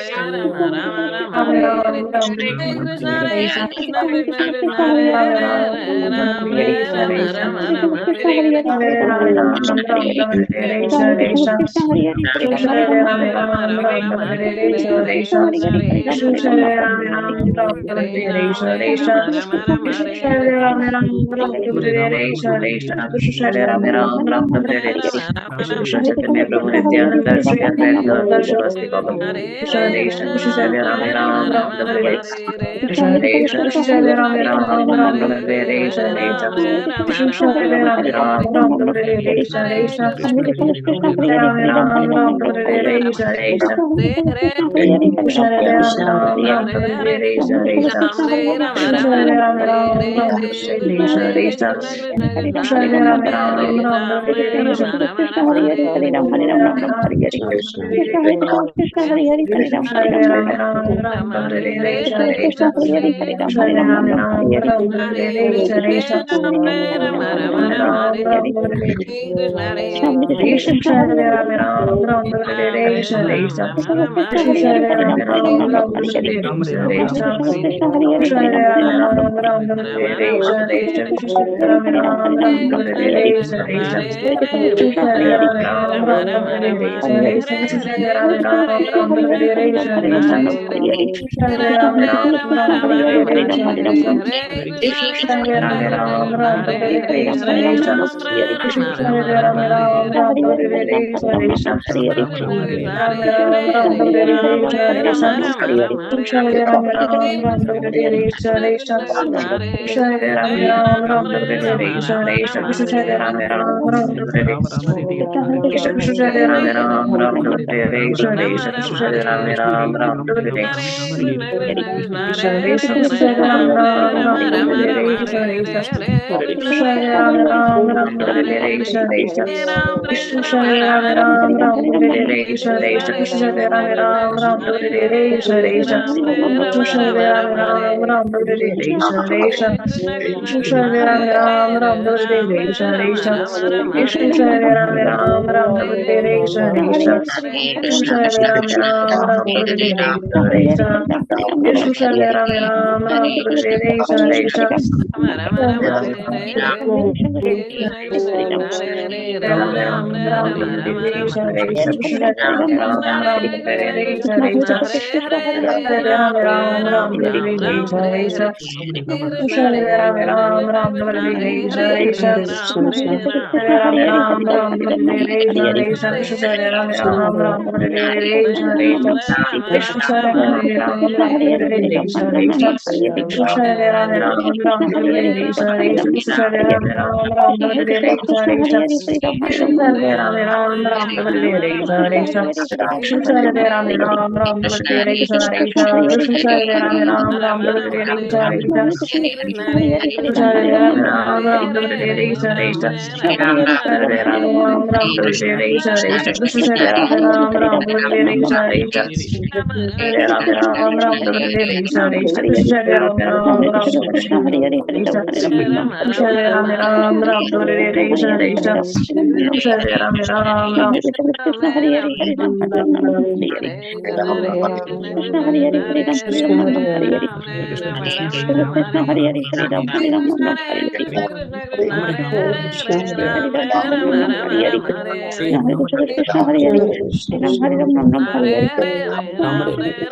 Ram Hare Hare Krishna Hare Krishna Hare Hare Ram Hare Ram Ram Hare Krishna Krishna Krishna Hare Hare Ram Ram Ram Hare Krishna Krishna Krishna Hare Ram Hare Ram Ram Hare Krishna Hare Ram Hare Ram Ram Hare Krishna Krishna Krishna Hare Ram Hare Ram Hare Ram Hare Krishna Krishna Krishna Hare Re Re Ram Re Ram Ram Ram Hare Re Re Ram Ram Ram Hare Re Re Krishna Re Krishna Hare Ram Re Ram Ram Ram Hare Re Re Ram Ram Ram Hare Re Re Ram Re Ram Ram Krishna Hare Krishna Hare Ram Ram Ram Hare Hare Krishna Krishna Hare Ram Ram Ram Hare Hare Krishna Krishna Ram Ram Ram Hare Hare Krishna Krishna Krishna Hare Ram Ram Ram Hare Hare Krishna Krishna Krishna Hare Ram Ram Ram Hare Hare Krishna Krishna Krishna Hare Ram Ram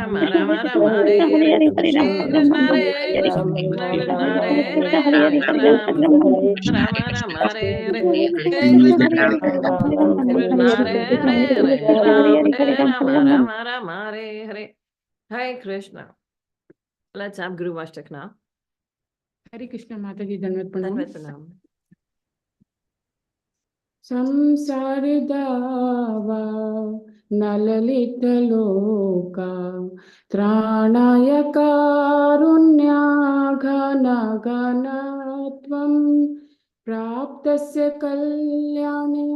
Ram Hare Hare Krishna Hare Krishna. Let's have Guru Vastak now. Hare Krishna Mataji, Danvat Pranam. Danvat Pranam. संसार दावा नललित लोका त्राणाय कारुण्या घन घनत्वं प्राप्तस्य कल्याणे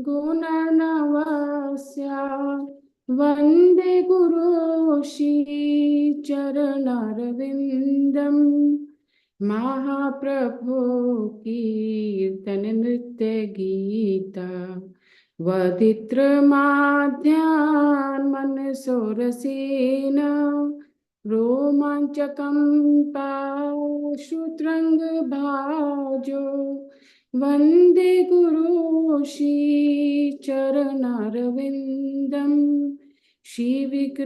गुणनवस्य वन्दे गुरु चरणारविन्दम् महाप्रभु कीर्तन नृत्य गीता वदित्र माध्यान मन सोरसेन रोमांचकं पाशुत्रंग भाजो वन्दे गुरु श्रीचरणारविन्दम् श्रीविग्रहाराधन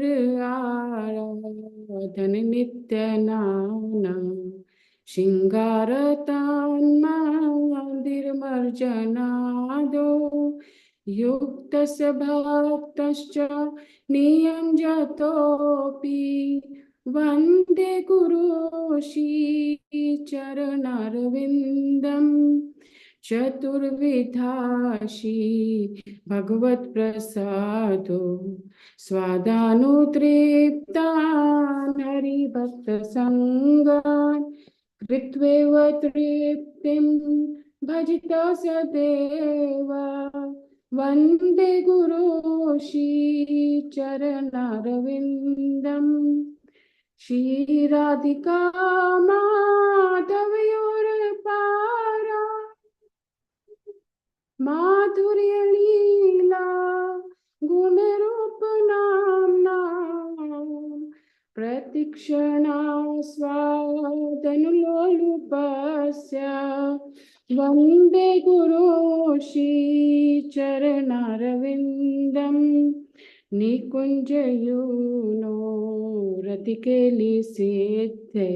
नित्यनानं शृङ्गारतान्मन्दिरमर्जनादो युक्तस्य भक्तश्च नियञ्जतोऽपि वन्दे गुरु श्रीचरणारविन्दम् चतुर्विधाशी भगवत्प्रसादो स्वादानुतृप्तान् हरिभक्तसङ्गान् कृत्वैव तृप्तिं भजिता सदेव वन्दे गुरु श्रीचरणारविन्दम् श्रीराधिका माधवयोरपारा माधुर्यलीला गुणरूपनाम्ना प्रतिक्षणा स्वादनुलोलुपस्य वन्दे गुरु श्रीचरणारविन्दम् निकुञ्जयूनो रतिकेलिसिद्धे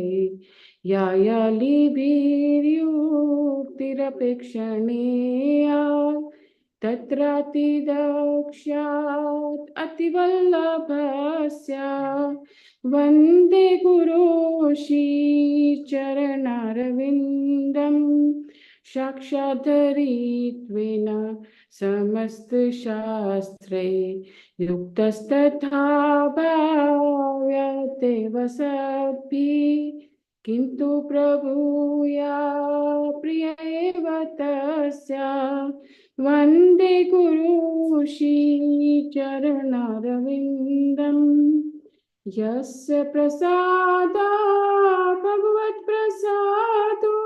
यायालिभिर्युक्तिरपेक्षणीया तत्रातिदक्षात् अतिवल्लभस्य वन्दे गुरु श्रीचरणारविन्दम् साक्षाद्धरित्वेन समस्तशास्त्रे युक्तस्तथा भाव्यते वसद्भिः किन्तु प्रभूया प्रिय एव तस्य वन्दे गुरु श्रीचरणारविन्दम् यस्य प्रसादा भगवत्प्रसादो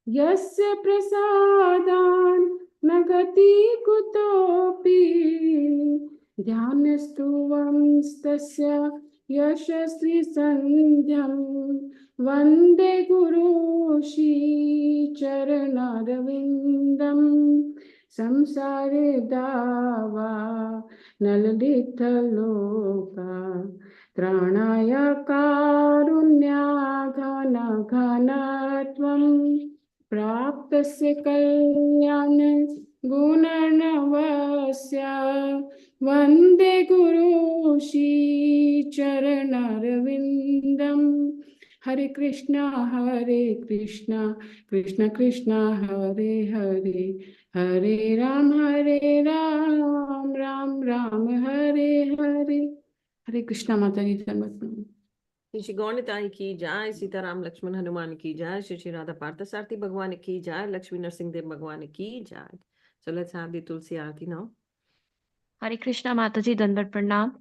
यस्य प्रसादान् न गति कुतोऽपि ध्यानस्तुवंस्तस्य यशस्वी सन्ध्यं वन्दे गुरु श्रीचरणारविन्दम् संसारे दावा नललितलोका त्राणाय कारुण्याघनघनत्वं प्राप्तस्य कल्याण गुणर्णवस्य वन्दे गुरु श्रीचरणारविन्दम् हरे कृष्णा कृष्ण कृष्ण हरे हरे हरे राम राम राम हरे हरे। हरे कृष्णा माता जी धन्यवाद। श्री गौणताई की जय, सीताराम लक्ष्मण हनुमान की जय, श्री राधा पार्थसारथी भगवान की जय, लक्ष्मी नरसिंह देव भगवान की जय। So let's have the Tulsi Aarti now. हरे कृष्णा माता जी दंडवत प्रणाम।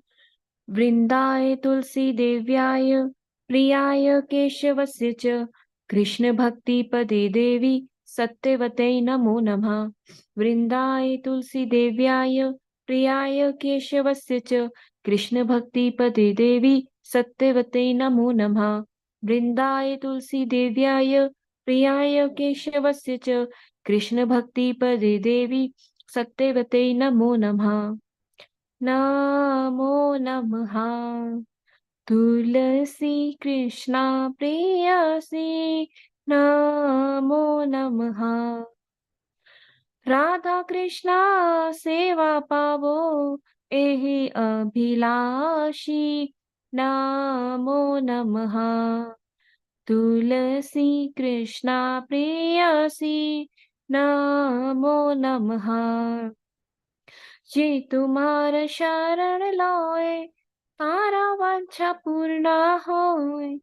वृंदाय तुलसी देव्याय प्रियाय केशवस्य च कृष्ण भक्ति पदे देवी सत्यवते नमो नमः। वृंदाय तुलसी देव्याय प्रियाय केशवस्य च कृष्ण भक्ति पदे देवी सत्यवते नमो नमः। वृंदाय तुलसी देव्याय प्रियाय केशवस्य च कृष्ण भक्ति पदे देवी सत्यवते नमो नमः। नमो नमः। तुलसी कृष्णा प्रेयसी नमो नमः। राधा कृष्णा सेवा पावो एहि अभिलाषी नमो नमः। तुलसी कृष्णा प्रेयसी नमो नमः। जे तुम्हार शरण लाए तारा वांछा पूर्णा होय।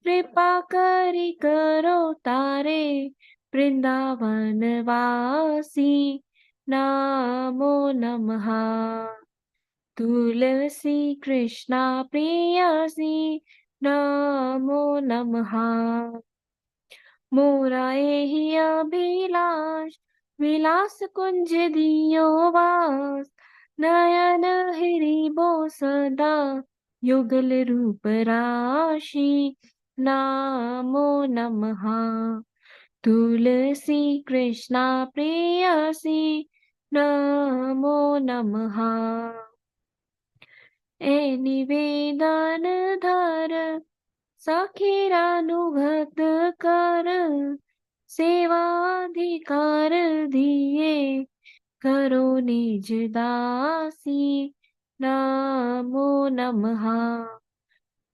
कृपा करी करो तारे वृंदावन वासी नमो नमः। तुलसी कृष्णा प्रेयसी नमो नमः। मोरा एहि अभिलाष विलास कुंज दियो वास नयन हरिबो सदा युगल रूप राशि नमो नमः। तुलसी कृष्णा प्रेयसी नमो नमः। ए निवेदन धर सखीरानुगत कर, सेवाधिकार दिए करो निज दासी नमो नमः।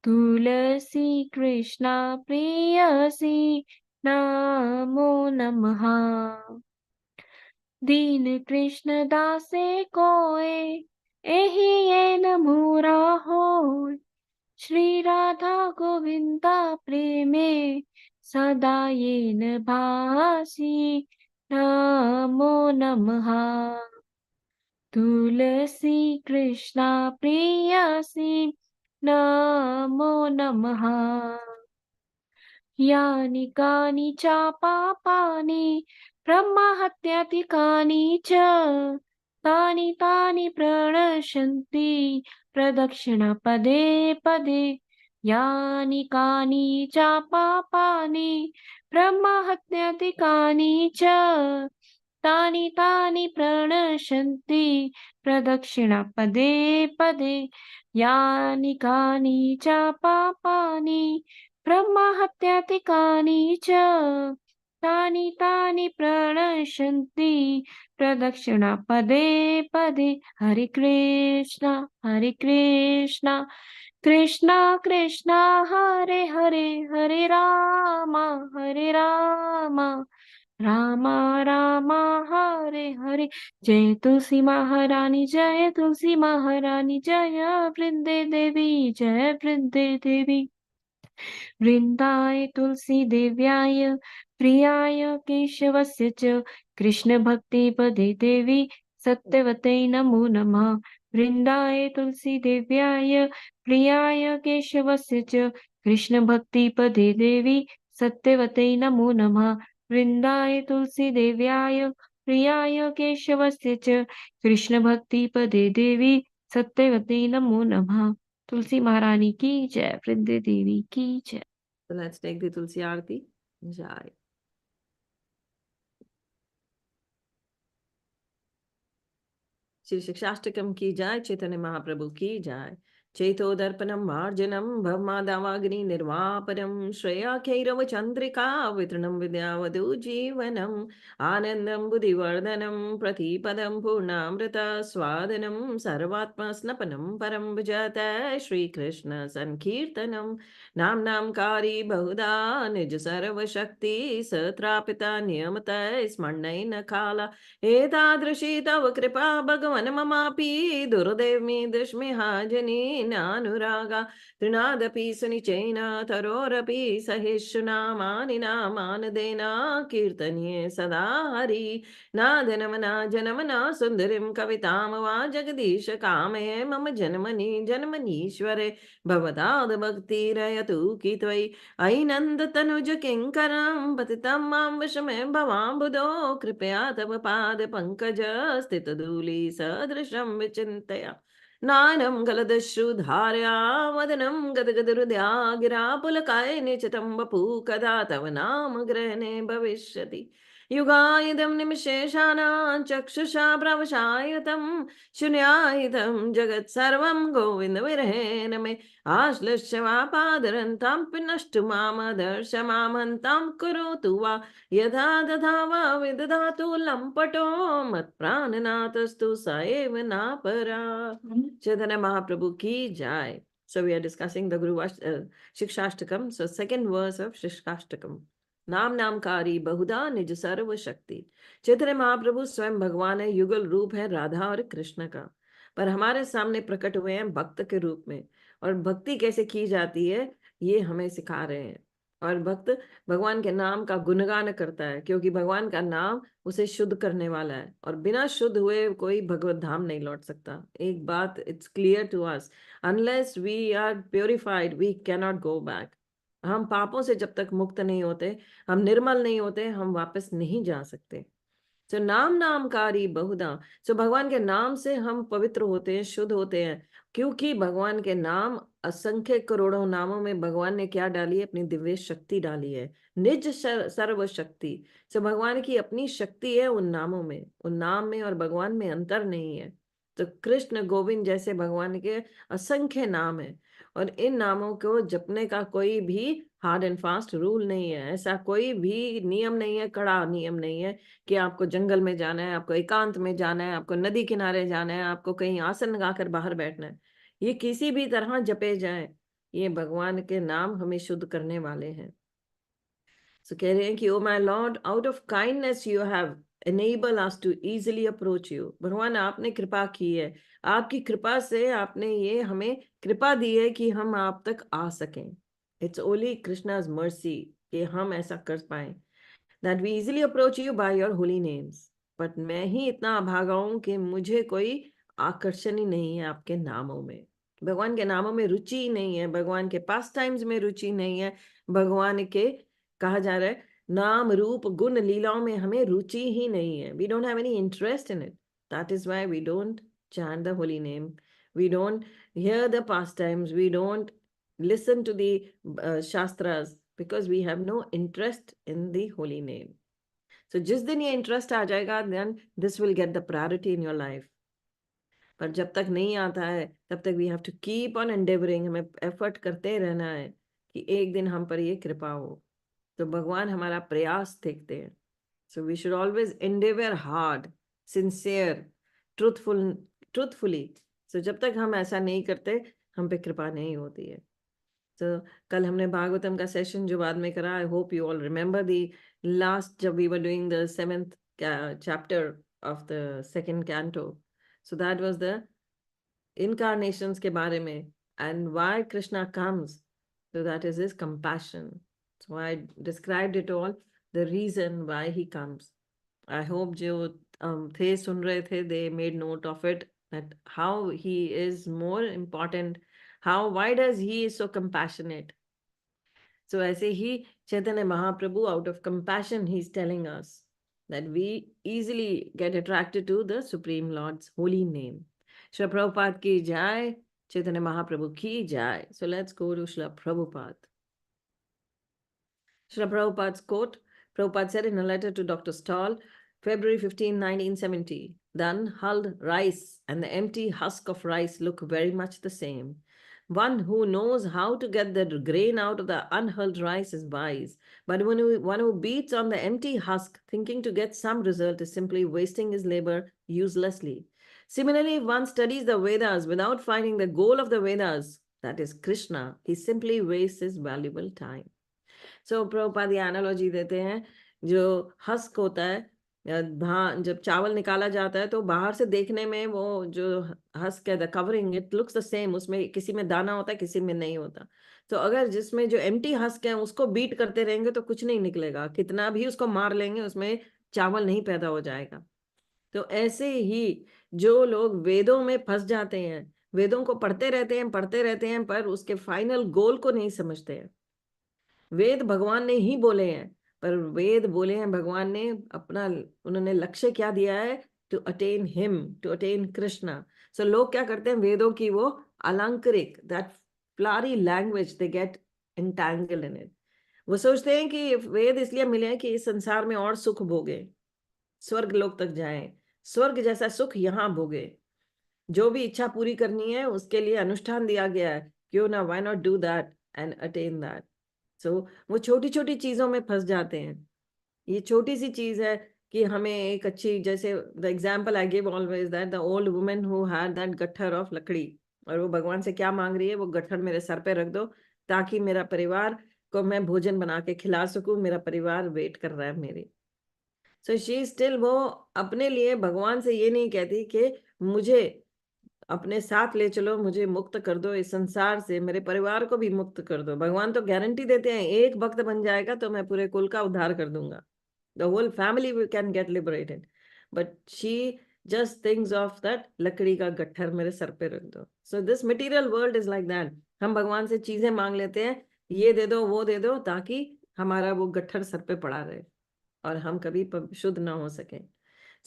तुलसी कृष्णा प्रेयसी नमो नमः। दीन कृष्ण दासे कोय एहि येन मोरा होय, श्री राधा गोविंदा प्रेमे सदा येन भासी नमो नमः। तुलसी कृष्णा प्रेयसी नमो नमः। यानि कानि च पापानि ब्रह्महत्याधिकानि च, तानि तानि प्रणश्यन्ति प्रदक्षिणा पदे पदे। यानि कानि च पापानि ब्रह्महत्याधिकानि च, तानि तानि प्रणश्यन्ति प्रदक्षिणा पदे पदे। यानि कानि च पापानि ब्रह्महत्याधिकानि च, तानि तानि प्रणश्यन्ति प्रदक्षिणा पदे पदे। हरे कृष्णा कृष्णा कृष्णा हरे हरे, हरे राम राम राम हरे हरे। जय तुलसी महारानी, जय तुलसी महारानी, जय वृंदे देवी, जय वृंदे देवी। वृन्दाय तुलसी देव्याय प्रियाय केशवस्य च, कृष्ण भक्ति पदे देवी सत्यवते नमो नमः। वृन्दाय तुलसी देव्याय प्रियाय केशवस्य च, कृष्ण भक्ति पदे देवी सत्यवते नमो नमः। वृन्दाय तुलसी देव्याय प्रियाय केशवस्य च, कृष्ण भक्ति पदे देवी सत्यवते नमो नमः। तुलसी महारानी की जय, वृंदे देवी की जय। So let's take the Tulsi Aarti. Jai. Shri शिक्षाष्टकम की जाय, चैतन्य महाप्रभु की जाय। चैतोदर्पणम मार्जनम भवमादावाग्नि निर्वापनम, श्रेयाखैरव चंद्रिका वितरणम विद्यावधु जीवनम, आनंदम बुद्धिवर्धनम प्रतिपदम पूर्णामृत स्वादनम, सर्वात्म स्नपनम परम भजत श्री कृष्ण संकीर्तनम, नाम नामकारी बहुधा निज सर्व शक्ति, सत्रापिता नियमत स्मरणैन काला, एतादृशी तव कृपा भगवन् ममापि दुर्दैवी दुष्मिहा जनेनानुरागा, तृणादपि सुनिचैन तरोरपि सहिष्णुना मानिना मानदेना, कीर्तनीये सदा हरि नादनमना जनमना, सुन्दरीं कवितां वा जगदीश कामये मम जन्मनि जन्मनीश्वरे, भवताद् भक्तिरयतु कि त्वयि अयि नन्दतनुज किङ्करं, पतितं मां विषमे भवाम्बुधो, कृपया तव पाद पंकज स्थित धूलि सदृशं विचिन्तया, नानं गलदश्रुधार्या वदनं गदगदहृदया गिरा, पुलकाय निचितं वपु कदा तव नाम ग्रहणे भविष्यति, युगायुधं निमिषेशानां चक्षुषा प्रवशायतं, शून्यायुधं जगत्सर्वं गोविन्द विरहेण मे, आश्लिष्यवापादरन्तां नष्टुमामदर्श मामन्तां करोतु वा यथा तथा वा विदधातु लम्पटो, मत्प्राणनाथस्तु स एव नापरा। चैतन्य महाप्रभु की जय। So we are discussing the Shikshashtakam. So second verse of Shikshashtakam. नाम नामकारी बहुधा निज सर्व शक्ति। चैतन्य महाप्रभु स्वयं भगवान है, युगल रूप है राधा और कृष्ण का, पर हमारे सामने प्रकट हुए हैं भक्त के रूप में। और भक्ति कैसे की जाती है ये हमें सिखा रहे हैं। और भक्त भगवान के नाम का गुणगान करता है, क्योंकि भगवान का नाम उसे शुद्ध करने वाला है, और बिना शुद्ध हुए कोई भगवत धाम नहीं लौट सकता। एक बात it's clear to us, unless we are purified we can not go back. हम पापों से जब तक मुक्त नहीं होते, हम निर्मल नहीं होते, हम वापस नहीं जा सकते। सो नाम नामकारी बहुधा। सो भगवान के नाम से हम पवित्र होते हैं, शुद्ध होते हैं, क्योंकि भगवान के नाम, असंख्य करोड़ों नामों में भगवान ने क्या डाली है? अपनी दिव्य शक्ति डाली है, निज सर्व शक्ति। सो भगवान की अपनी शक्ति है उन नामों में, उन नाम में और भगवान में अंतर नहीं है। तो कृष्ण गोविंद जैसे भगवान के असंख्य नाम है, और इन नामों को जपने का कोई भी हार्ड एंड फास्ट रूल नहीं है। ऐसा कोई भी नियम नहीं है, कड़ा नियम नहीं है कि आपको जंगल में जाना है, आपको एकांत में जाना है, आपको नदी किनारे जाना है, आपको कहीं आसन लगाकर बाहर बैठना है। ये किसी भी तरह जपे जाए, ये भगवान के नाम हमें शुद्ध करने वाले हैं। सो कह रहे हैं कि oh my Lord, out of kindness you have enable us to easily approach you। भगवान आपने कृपा की है, आपकी कृपा से आपने ये हमें कृपा दी है कि हम आप तक आ सकें। इट्स ओनली कृष्णा's mercy कि हम ऐसा कर पाए। that we easily approach you by your holy names। But मैं ही इतना अभागा हूं कि मुझे कोई आकर्षण ही नहीं है आपके नामों में। भगवान के नामों में रुचि ही नहीं है, भगवान के पास टाइम्स में रुचि नहीं है, भगवान के कहा जा रहा है नाम रूप गुण लीलाओं में हमें रुचि ही नहीं है। We don't have any interest in it. That is why we don't chant the holy name, we don't hear the pastimes, we don't listen to the shastras, because we have no interest in the holy name। So जिस दिन ये interest आ जाएगा, then this will get the priority in your life। पर जब तक नहीं आता है तब तक we have to keep on endeavoring, हमें एफर्ट करते रहना है कि एक दिन हम पर ये कृपा हो। तो भगवान हमारा प्रयास देखते हैं। So we should always endeavor hard, sincere, truthfully। So जब तक हम ऐसा नहीं करते, हम पे कृपा नहीं होती है। तो कल हमने भागवतम का सेशन जो बाद में करा, I hope you all remember the last, जब we were doing the 7th chapter of the second canto. So that was the incarnations के बारे में, and why Krishna comes, so that is his compassion। So I described it all, the reason why he comes। I hope जो थे सुन रहे थे, they made note of it, that how he is more important, how, why does he is so compassionate। So ऐसे ही Chaitanya Mahaprabhu, out of compassion, he is telling us that we easily get attracted to the Supreme Lord's holy name। Srila Prabhupada ki jai, Chaitanya Mahaprabhu ki jai। So let's go to Srila Prabhupada। Srila Prabhupada's quote, Prabhupada said in a letter to Dr. Stahl, February 15, 1970, the unhulled rice and the empty husk of rice look very much the same। One who knows how to get the grain out of the unhulled rice is wise, but one who beats on the empty husk thinking to get some result is simply wasting his labor uselessly। Similarly, if one studies the Vedas without finding the goal of the Vedas, that is Krishna, he simply wastes his valuable time। सो प्रभुपाद ये analogy देते हैं, जो husk होता है, जब चावल निकाला जाता है तो बाहर से देखने में वो जो हस्क है, the covering, it looks the same, उसमें किसी में दाना होता है, किसी में नहीं होता। तो अगर जिसमें जो एम्प्टी हस्क है उसको बीट करते रहेंगे तो कुछ नहीं निकलेगा, कितना भी उसको मार लेंगे उसमें चावल नहीं पैदा हो जाएगा। तो ऐसे ही जो लोग वेदों में फंस जाते हैं, वेदों को पढ़ते रहते हैं पर उसके फाइनल गोल को नहीं समझते हैं। वेद भगवान ने ही बोले हैं, पर वेद बोले हैं भगवान ने अपना, उन्होंने लक्ष्य क्या दिया है? To attain him, to attain Krishna. सो लोग क्या करते हैं? वेदों की वो अलंकारिक, that flowery language, they get entangled in it. वो सोचते हैं कि वेद इसलिए मिले हैं कि इस संसार में और सुख भोगे, स्वर्ग लोक तक जाएं, स्वर्ग जैसा सुख यहाँ भोगे, जो भी इच्छा पूरी करनी है उसके लिए अनुष्ठान दिया गया है, क्यों ना, why not do that and attain that. सो वो छोटी छोटी चीजों में फंस जाते हैं। ये छोटी सी चीज है कि हमें एक अच्छी, जैसे the example I give always, that the old women who had that गट्ठर ऑफ लकड़ी, और वो भगवान से क्या मांग रही है? वो गट्ठर मेरे सर पे रख दो ताकि मेरा परिवार को मैं भोजन बना के खिला सकूं, मेरा परिवार वेट कर रहा है मेरी। सो शी स्टिल, वो अपने लिए भगवान से ये नहीं कहती कि मुझे अपने साथ ले चलो, मुझे मुक्त कर दो इस संसार से, मेरे परिवार को भी मुक्त कर दो। भगवान तो गारंटी देते हैं, एक भक्त बन जाएगा तो मैं पूरे कुल का उद्धार कर दूंगा, the whole family can get liberated. But she just thinks of that लकड़ी का गट्ठर मेरे सर पे रख दो। So this material world is like that. हम भगवान से चीजें मांग लेते हैं, ये दे दो वो दे दो, ताकि हमारा वो गट्ठर सर पे पड़ा रहे और हम कभी शुद्ध ना हो सके।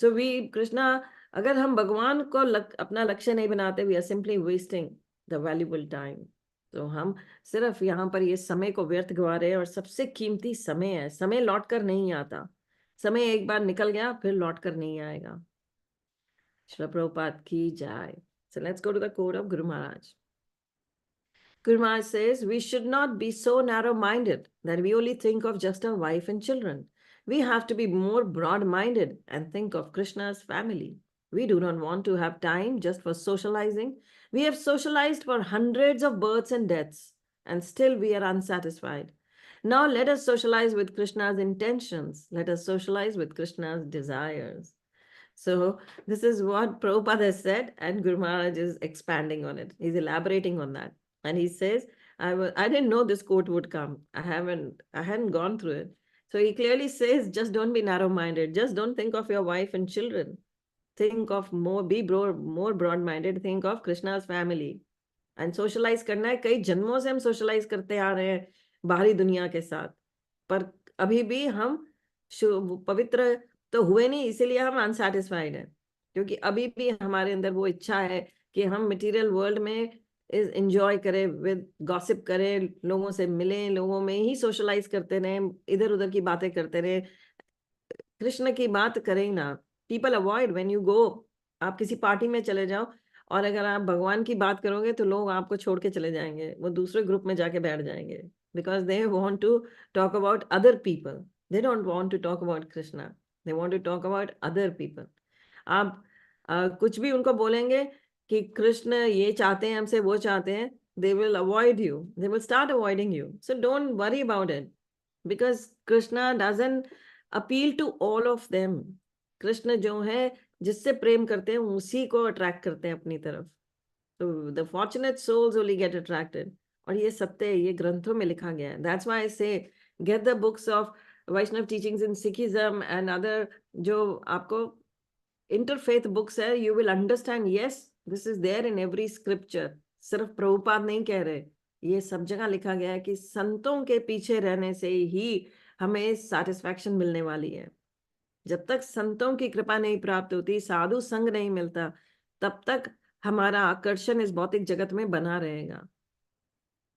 So we, Krishna, अगर हम भगवान को अपना लक्ष्य नहीं बनाते, we are simply wasting the valuable time. तो हम सिर्फ यहाँ पर ये समय को व्यर्थ गवा रहे हैं, और सबसे कीमती समय है। समय लौट कर नहीं आता, समय एक बार निकल गया फिर लौट कर नहीं आएगा। श्रील प्रभुपाद की जय। So let's go to the quote of Guru Maharaj. Guru Maharaj says, we should not be so narrow-minded that we only think of just our wife and children. We have to be more broad-minded and think of Krishna's family. We do not want to have time just for socializing. We have socialized for hundreds of births and deaths, and still we are unsatisfied. Now let us socialize with Krishna's intentions. Let us socialize with Krishna's desires. So this is what Prabhupada has said, and Guru Maharaj is expanding on it. He's elaborating on that. And he says, I didn't know this quote would come. I hadn't gone through it. So he clearly says, just don't be narrow-minded. Just don't think of your wife and children. Think of more, be more broad-minded. Think of Krishna's family. And socialize करना है। कई जन्मों से हम socialize करते आ रहे हैं बाहरी दुनिया के साथ, पर अभी भी हम पवित्र तो हुए नहीं, इसीलिए हम अनसेटिस्फाइड हैं, क्योंकि अभी भी हमारे अंदर वो इच्छा है कि हम मटेरियल वर्ल्ड में एंजॉय करें, विद गॉसिप करें, लोगों से मिलें, लोगों में ही सोशलाइज करते रहें, इधर उधर की बातें करते रहें, कृष्ण की बात करें ना। People avoid when you go, आप किसी पार्टी में चले जाओ और अगर आप भगवान की बात करोगे तो लोग आपको छोड़ के चले जाएंगे, वो दूसरे ग्रुप में जाके बैठ जाएंगे, because they want to talk about other people, they don't want to talk about Krishna, they want to talk about other people. आप कुछ भी उनको बोलेंगे कि कृष्ण ये चाहते हैं हमसे, वो चाहते हैं, they will avoid you, they will start avoiding you. So don't worry about it, because Krishna doesn't appeal to all of them. Krishna जो है जिससे प्रेम करते हैं उसी को अट्रैक्ट करते हैं अपनी तरफ. So the fortunate souls only get attracted. और ये सत्य है, ये ग्रंथों में लिखा गया है. That's why I say get the books of Vaishnav teachings in Sikhism and other जो आपको interfaith books है, you will understand, yes, this is there in every scripture. सिर्फ प्रभुपाद नहीं कह रहे, ये सब जगह लिखा गया है कि संतों के पीछे रहने से ही हमें satisfaction मिलने वाली है. जब तक संतों की कृपा नहीं प्राप्त होती, साधु संग नहीं मिलता, तब तक हमारा आकर्षण इस भौतिक जगत में बना रहेगा.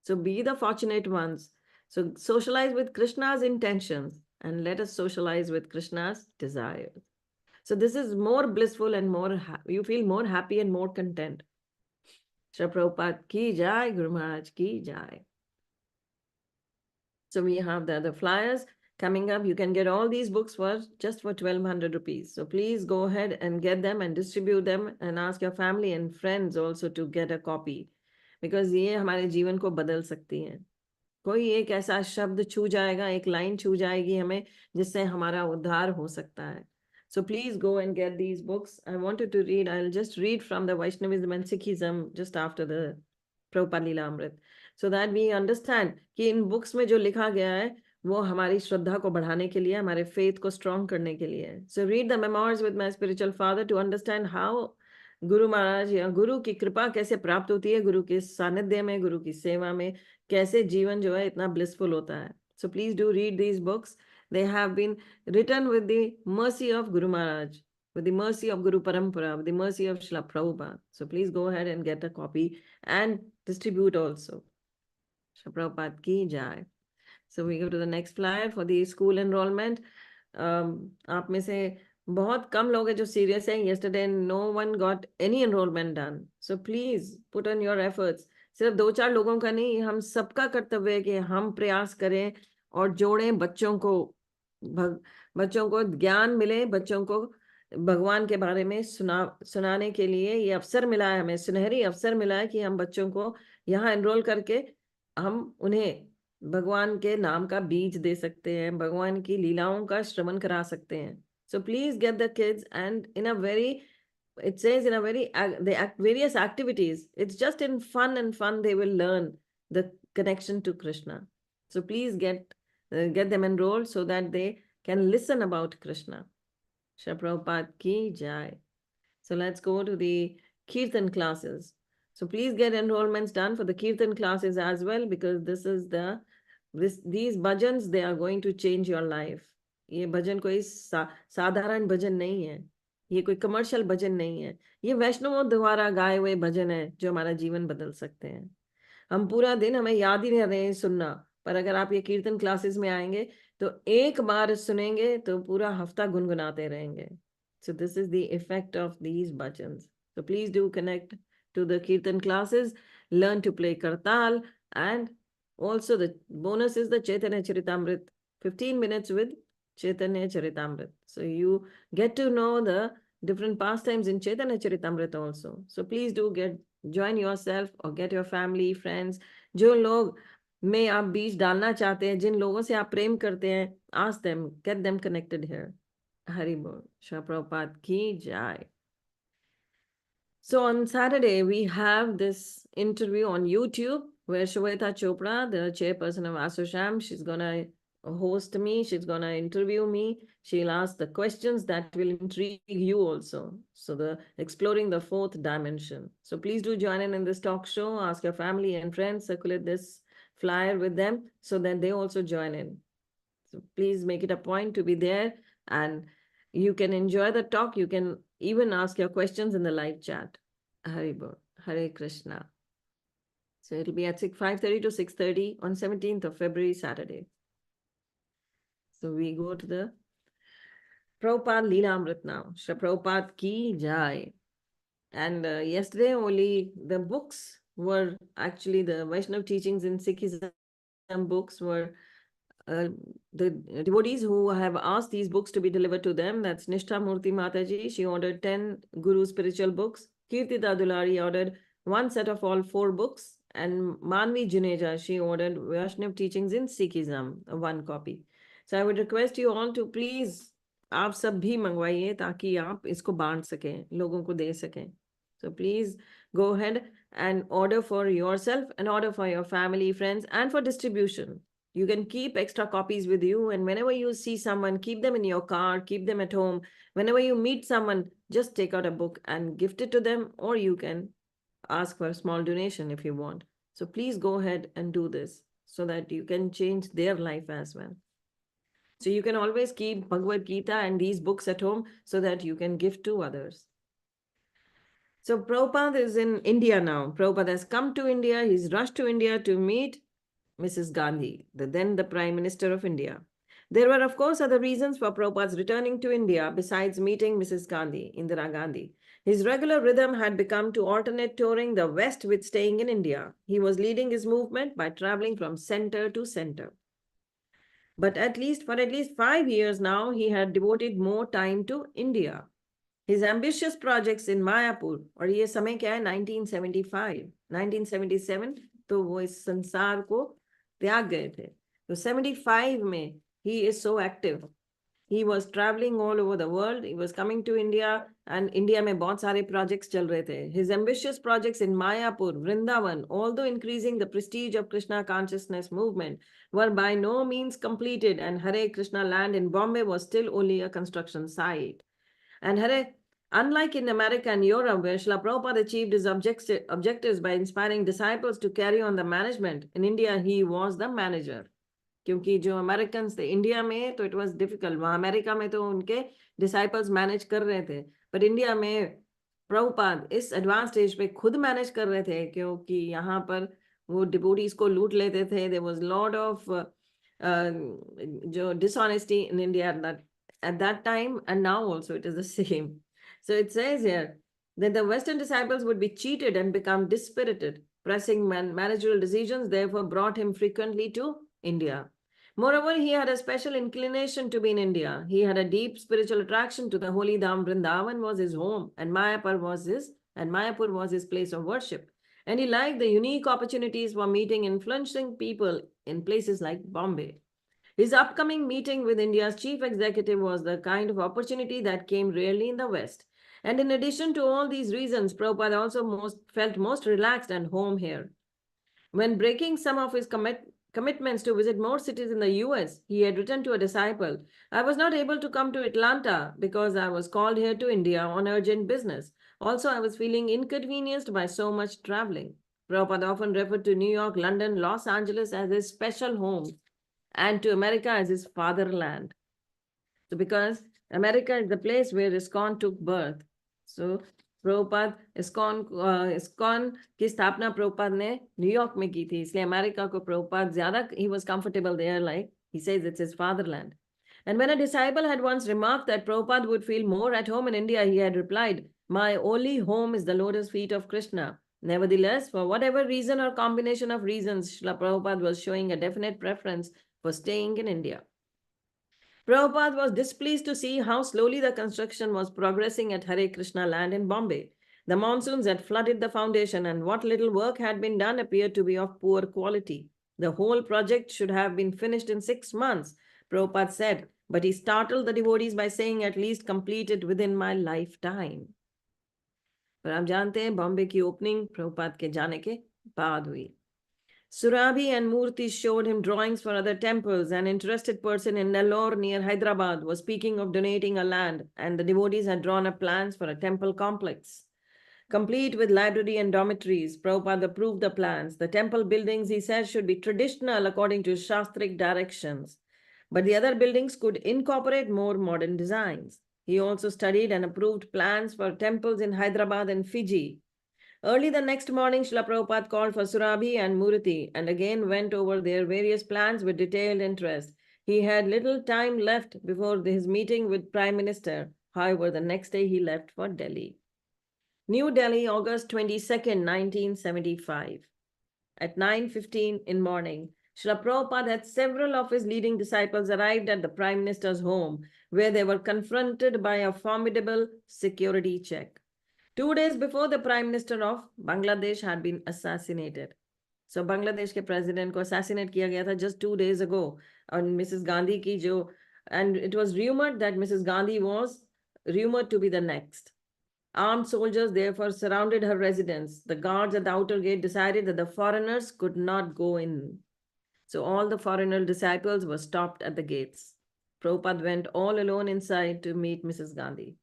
So be the fortunate ones. So socialize with Krishna's intentions and let us socialize with Krishna's desires. So this is more blissful and more, you feel more happy and more content. Shri Prabhupada ki jai, Guru Maharaj ki jai. So we have the other flyers coming up. You can get all these books for just for 1,200 rupees. So please go ahead and get them and distribute them and ask your family and friends also to get a copy. Because ये हमारे जीवन को बदल सकती हैं. कोई एक ऐसा शब्द छू जाएगा, एक लाइन छू जाएगी हमें, जिससे हमारा उद्धार हो सकता है. So please go and get these books. I wanted to read, I'll just read from the Vaishnavism and Sikhism just after the Prabhupada Leela Amrit, so that we understand कि इन books में जो लिखा गया है वो हमारी श्रद्धा को बढ़ाने के लिए, हमारे faith को strong करने के लिए है. So read the memoirs with my spiritual father to understand how Guru Maharaj या गुरु की कृपा कैसे प्राप्त होती है, गुरु के सानिध्य में, गुरु की सेवा में कैसे जीवन जो है इतना blissful होता है. So please do read these books. They have been written with the mercy of Guru Maharaj, with the mercy of Guru Parampara, with the mercy of Srila Prabhupada. So please go ahead and get a copy and distribute also. Srila Prabhupada ki jai. So we go to the next flyer for the school enrollment. आप में से बहुत कम लोग हैं जो serious हैं. Yesterday no one got any enrollment done. So please put on your efforts. सिर्फ 2-4 लोगों का नहीं, हम सबका कर्तव्य है कि हम प्रयास करें और जोड़ें बच्चों को, बच्चों को ज्ञान मिले, बच्चों को भगवान के बारे में सुनाने के लिए ये अवसर मिला है, हमें सुनहरी अवसर मिला है कि हम बच्चों को यहाँ एनरोल करके हम उन्हें भगवान के नाम का बीज दे सकते हैं, भगवान की लीलाओं का श्रवण करा सकते हैं. So please get the kids, and in a very, it says in a very, various activities, it's just in fun and fun they will learn the connection to Krishna. So please get them enrolled so that they can listen about Krishna. Shri Prabhupada ki jai. So let's go to the Kirtan classes. So please get enrollments done for the Kirtan classes as well, because this is these bhajans, they are going to change your life. ये भजन कोई साधारण भजन नहीं है. ये कोई commercial भजन नहीं है, ये वैष्णवों द्वारा गाए हुए भजन है जो हमारा जीवन बदल सकते हैं। हम पूरा दिन हमें याद ही नहीं रहे सुनना, पर अगर आप ये कीर्तन क्लासेस में आएंगे तो एक बार सुनेंगे तो पूरा हफ्ता गुनगुनाते रहेंगे। So this is the effect of these bhajans. So please do connect to the Kirtan classes, learn to play Kartal, and also the bonus is the Chaitanya Charitamrit, 15 minutes with Chaitanya Charitamrit. So you get to know the different pastimes in Chaitanya Charitamrit also. So please do join yourself or get your family, friends, जो लोग में आप बीज डालना चाहते हैं, जिन लोगों से आप प्रेम करते हैं, ask them, get them connected here. Hari Bol. Shri Prabhupada ki jai. So on Saturday, we have this interview on YouTube where Shweta Chopra, the chairperson of ASOCHAM, she's going to host me. She's going to interview me. She'll ask the questions that will intrigue you also. So the exploring the fourth dimension. So please do join in this talk show. Ask your family and friends, circulate this flyer with them so that they also join in. So please make it a point to be there, and you can enjoy the talk. You can even ask your questions in the live chat. Hari Bol. Hare Krishna. So it'll be at 5:30 to 6:30 on 17th of February, Saturday. So we go to the Prabhupada Leela Amrit now. Shri Prabhupada ki jai. And yesterday only the books were actually the Vaishnav teachings in Sikhism books were the devotees who have asked these books to be delivered to them. That's Nishtha Murthy Mataji. She ordered 10 Guru spiritual books. Kirti Dadulari ordered one set of all 4 books. And Manvi Juneja, she ordered Vaishnav teachings in Sikhism, one copy. So I would request you all to please, आप सब भी मंगवाइए ताकि आप इसको बांट सकें, लोगों को दे सकें. So please go ahead and order for yourself and order for your family, friends, and for distribution. You can keep extra copies with you, and whenever you see someone, keep them in your car, keep them at home. Whenever you meet someone, just take out a book and gift it to them, or you can ask for a small donation if you want. So please go ahead and do this so that you can change their life as well. So you can always keep Bhagavad Gita and these books at home so that you can give to others. So Prabhupada is in India now. Prabhupada has come to India. He's rushed to India to meet Mrs. Gandhi, then the Prime Minister of India. There were, of course, other reasons for Prabhupada's returning to India besides meeting Mrs. Gandhi, Indira Gandhi. His regular rhythm had become to alternate touring the West with staying in India. He was leading his movement by traveling from center to center. But for at least 5 years now, he had devoted more time to India. His ambitious projects in Mayapur, और ये समय क्या है 1975, 1977 तो वो इस संसार को त्याग गए थे. तो 75 में he is so active. He was traveling all over the world. He was coming to India, and India में बहुत सारे projects चल रहे थे. His ambitious projects in Mayapur, Vrindavan, although increasing the prestige of Krishna consciousness movement, were by no means completed, and Hare Krishna land in Bombay was still only a construction site. And unlike in America and Europe, where Srila Prabhupada achieved his objectives by inspiring disciples to carry on the management, in India, he was the manager. क्योंकि जो Americans थे India में तो it was difficult, वहाँ America में तो उनके disciples manage कर रहे थे, बट इंडिया में प्रभुपाद इस एडवांस स्टेज पे खुद मैनेज कर रहे थे क्योंकि यहाँ पर वो डिवोटीज को लूट लेते थे. देयर वाज लॉट ऑफ जो dishonesty in India at that time, and now also it is the same. So it says here that the Western disciples would be cheated and become dispirited. Pressing managerial decisions therefore brought him frequently to India. Moreover, he had a special inclination to be in India. He had a deep spiritual attraction to the holy Dham. Vrindavan was his home, and Mayapur was his place of worship. And he liked the unique opportunities for meeting influencing people in places like Bombay. His upcoming meeting with India's chief executive was the kind of opportunity that came rarely in the West. And in addition to all these reasons, Prabhupada also felt most relaxed and home here. When breaking some of his commitments to visit more cities in the US, he had written to a disciple, "I was not able to come to Atlanta because I was called here to India on urgent business. Also, I was feeling inconvenienced by so much traveling." Prabhupada often referred to New York, London, Los Angeles as his special home, and to America as his fatherland. So because America is the place where ISKCON took birth. So Prabhupada ISKCON की स्थापना प्रभुपाद ने New York में की थी, इसलिए America को प्रभुपाद ज्यादा, he was comfortable there, like he says it's his fatherland. And when a disciple had once remarked that Prabhupada would feel more at home in India, he had replied, "My only home is the lotus feet of Krishna." Nevertheless, for whatever reason or combination of reasons, Srila Prabhupada was showing a definite preference for staying in India. Prabhupada was displeased to see how slowly the construction was progressing at Hare Krishna land in Bombay. The monsoons had flooded the foundation, and what little work had been done appeared to be of poor quality. The whole project should have been finished in 6 months, Prabhupada said, but he startled the devotees by saying, "At least complete it within my lifetime." पर आप जानते हैं बॉम्बे की opening Prabhupada के जाने के बाद हुई. Surabhi and Murthy showed him drawings for other temples. An interested person in Nellore near Hyderabad was speaking of donating a land, and the devotees had drawn up plans for a temple complex, complete with library and dormitories. Prabhupada approved the plans. The temple buildings, he said, should be traditional according to Shastric directions, but the other buildings could incorporate more modern designs. He also studied and approved plans for temples in Hyderabad and Fiji. Early the next morning, Srila Prabhupada called for Surabhi and Murthy and again went over their various plans with detailed interest. He had little time left before his meeting with Prime Minister. However, the next day he left for Delhi. New Delhi, August 22nd, 1975. At 9:15 in morning, Srila Prabhupada had several of his leading disciples arrived at the Prime Minister's home, where they were confronted by a formidable security check. 2 days before, the Prime Minister of Bangladesh had been assassinated. So Bangladesh के president को assassinate किया गया था just 2 days ago. And Mrs. Gandhi की जो, and it was rumored that Mrs. Gandhi was rumored to be the next. Armed soldiers therefore surrounded her residence. The guards at the outer gate decided that the foreigners could not go in. So all the foreigner disciples were stopped at the gates. Prabhupada went all alone inside to meet Mrs. Gandhi.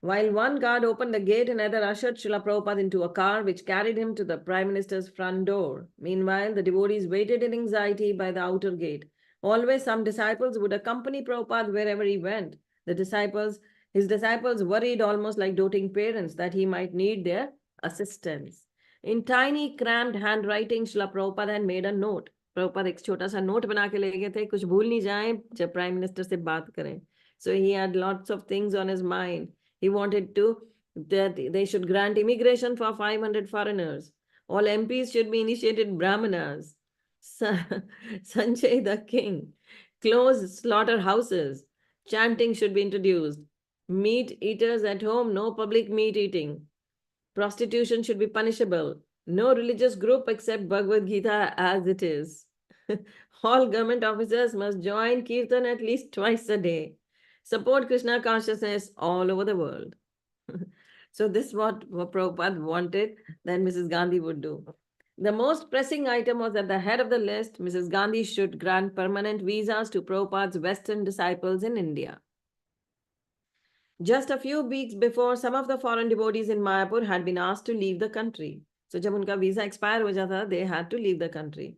While one guard opened the gate, another ushered Srila Prabhupada into a car which carried him to the Prime Minister's front door. Meanwhile, the devotees waited in anxiety by the outer gate. Always some disciples would accompany Prabhupada wherever he went. His disciples worried almost like doting parents that he might need their assistance. In tiny, cramped handwriting, Srila Prabhupada had made a note. Prabhupada एक छोटा सा note बना के ले गए थे, कुछ भूल नहीं जाए जब प्राइम मिनिस्टर से बात करें. So he had lots of things on his mind. He wanted that they should grant immigration for 500 foreigners. All MPs should be initiated Brahmanas. Sanjay the king. Close slaughterhouses. Chanting should be introduced. Meat eaters at home, no public meat eating. Prostitution should be punishable. No religious group except Bhagavad Gita as it is. All government officers must join Kirtan at least twice a day. Support Krishna consciousness all over the world. So this is what Prabhupada wanted that Mrs. Gandhi would do. The most pressing item was at the head of the list. Mrs. Gandhi should grant permanent visas to Prabhupada's Western disciples in India. Just a few weeks before, some of the foreign devotees in Mayapur had been asked to leave the country. So जब उनका visa expire हो जाता, they had to leave the country.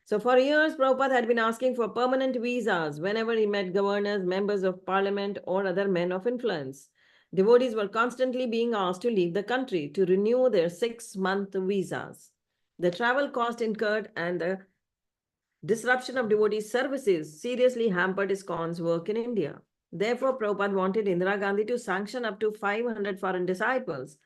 So for years, Prabhupada had been asking for permanent visas whenever he met governors, members of parliament, or other men of influence. Devotees were constantly being asked to leave the country to renew their 6-month visas. The travel cost incurred and the disruption of devotees' services seriously hampered ISKCON's work in India. Therefore, Prabhupada wanted Indira Gandhi to sanction up to 500 foreign disciples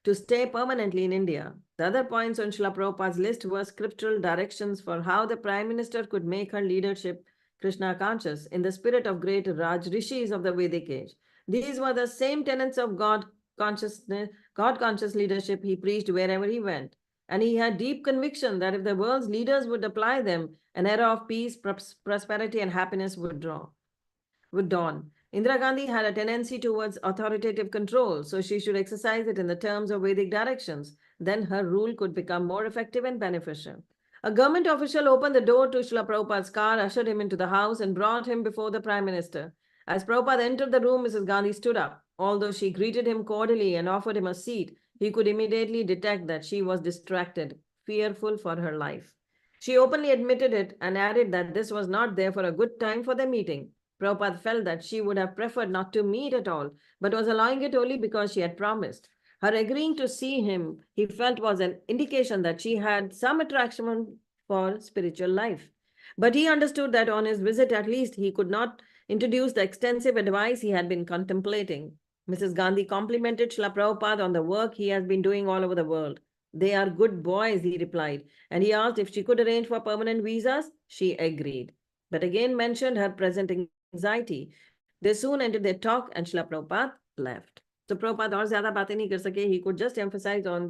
to stay permanently in India. The other points on Srila Prabhupada's list were scriptural directions for how the Prime Minister could make her leadership Krishna conscious in the spirit of great Raj Rishis of the Vedic age. These were the same tenets of God conscious leadership he preached wherever he went. And he had deep conviction that if the world's leaders would apply them, an era of peace, prosperity, and happiness would dawn. Indira Gandhi had a tendency towards authoritative control, so she should exercise it in the terms of Vedic directions. Then her rule could become more effective and beneficial. A government official opened the door to Srila Prabhupada's car, ushered him into the house, and brought him before the Prime Minister. As Prabhupada entered the room, Mrs. Gandhi stood up. Although she greeted him cordially and offered him a seat, he could immediately detect that she was distracted, fearful for her life. She openly admitted it and added that this was not therefore a good time for the meeting. Prabhupada felt that she would have preferred not to meet at all, but was allowing it only because she had promised. Her agreeing to see him, he felt, was an indication that she had some attraction for spiritual life. But he understood that on his visit, at least, he could not introduce the extensive advice he had been contemplating. Mrs. Gandhi complimented Srila Prabhupada on the work he has been doing all over the world. They are good boys, he replied, and he asked if she could arrange for permanent visas. She agreed, but again mentioned her present anxiety. They soon ended their talk and Srila Prabhupada left. So Prabhupada और ज़्यादा बातें नहीं कर सके. He could just emphasize on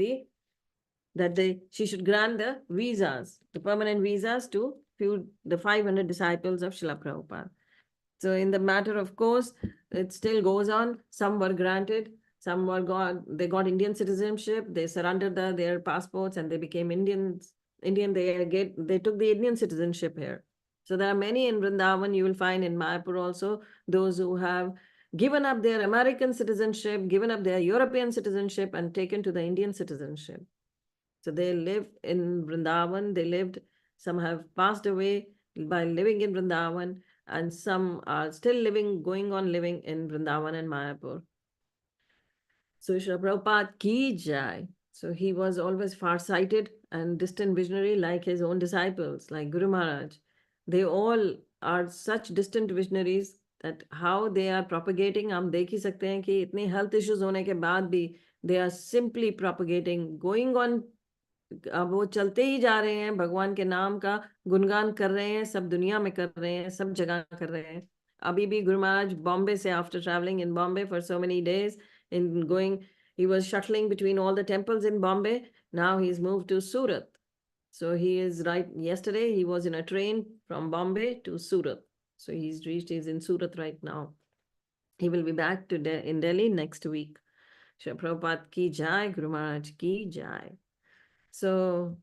she should grant the visas, the permanent visas to the 500 disciples of Srila Prabhupada. So in the matter of course, it still goes on. Some were granted, some they got Indian citizenship, they surrendered their passports and they became Indians. They took the Indian citizenship here. So there are many in Vrindavan. You will find in Mayapur also those who have given up their American citizenship, given up their European citizenship and taken to the Indian citizenship. So they live in Vrindavan. Some have passed away by living in Vrindavan, and some are still going on living in Vrindavan and Mayapur. So Srila Prabhupada ki jai. So he was always far-sighted and distant visionary like his own disciples, like Guru Maharaj. They all are such distant visionaries that how they are propagating, हम देख ही सकते हैं कि इतने health issues होने के बाद भी they are simply propagating, going on. अब वो चलते ही जा रहे हैं, भगवान के नाम का गुणगान कर रहे हैं, सब दुनिया में कर रहे हैं, सब जगह कर रहे हैं. अभी भी गुरु महाराज बॉम्बे से, after travelling in Bombay for so many days, in going, he was shuttling between all the temples in Bombay. Now he's moved to Surat. So he is yesterday he was in a train from Bombay to Surat. So he's in Surat right now. He will be back in Delhi next week. Shri Prabhupada ki jai, Guru Maharaj ki jai. So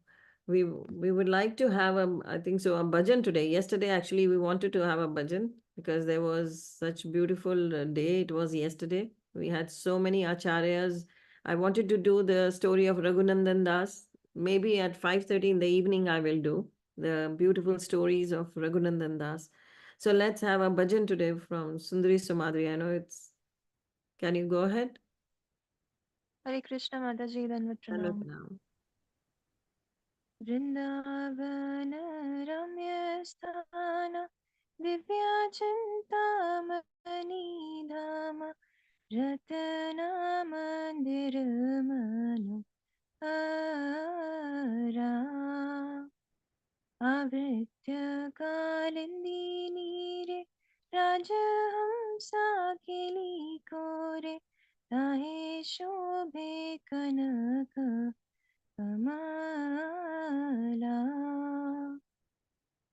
we would like to have I think so, a bhajan today. Yesterday, actually, we wanted to have a bhajan because there was such beautiful day. It was yesterday. We had so many acharyas. I wanted to do the story of Raghunandan Das. Maybe at 5:30 in the evening, I will do the beautiful stories of Raghunandan Das. So let's have a bhajan today from Sundari Sumadri. I know can you go ahead? Hare Krishna Mataji, Dandavat Pranam. Vrindavan रम्यस्थान दिव्याचिन्तामणि धाम रत्नमन्दिरमनु आवृत्य कालिन्दीनीरे राजहंसा किलीकोरे ताहे शोभे कनक कमला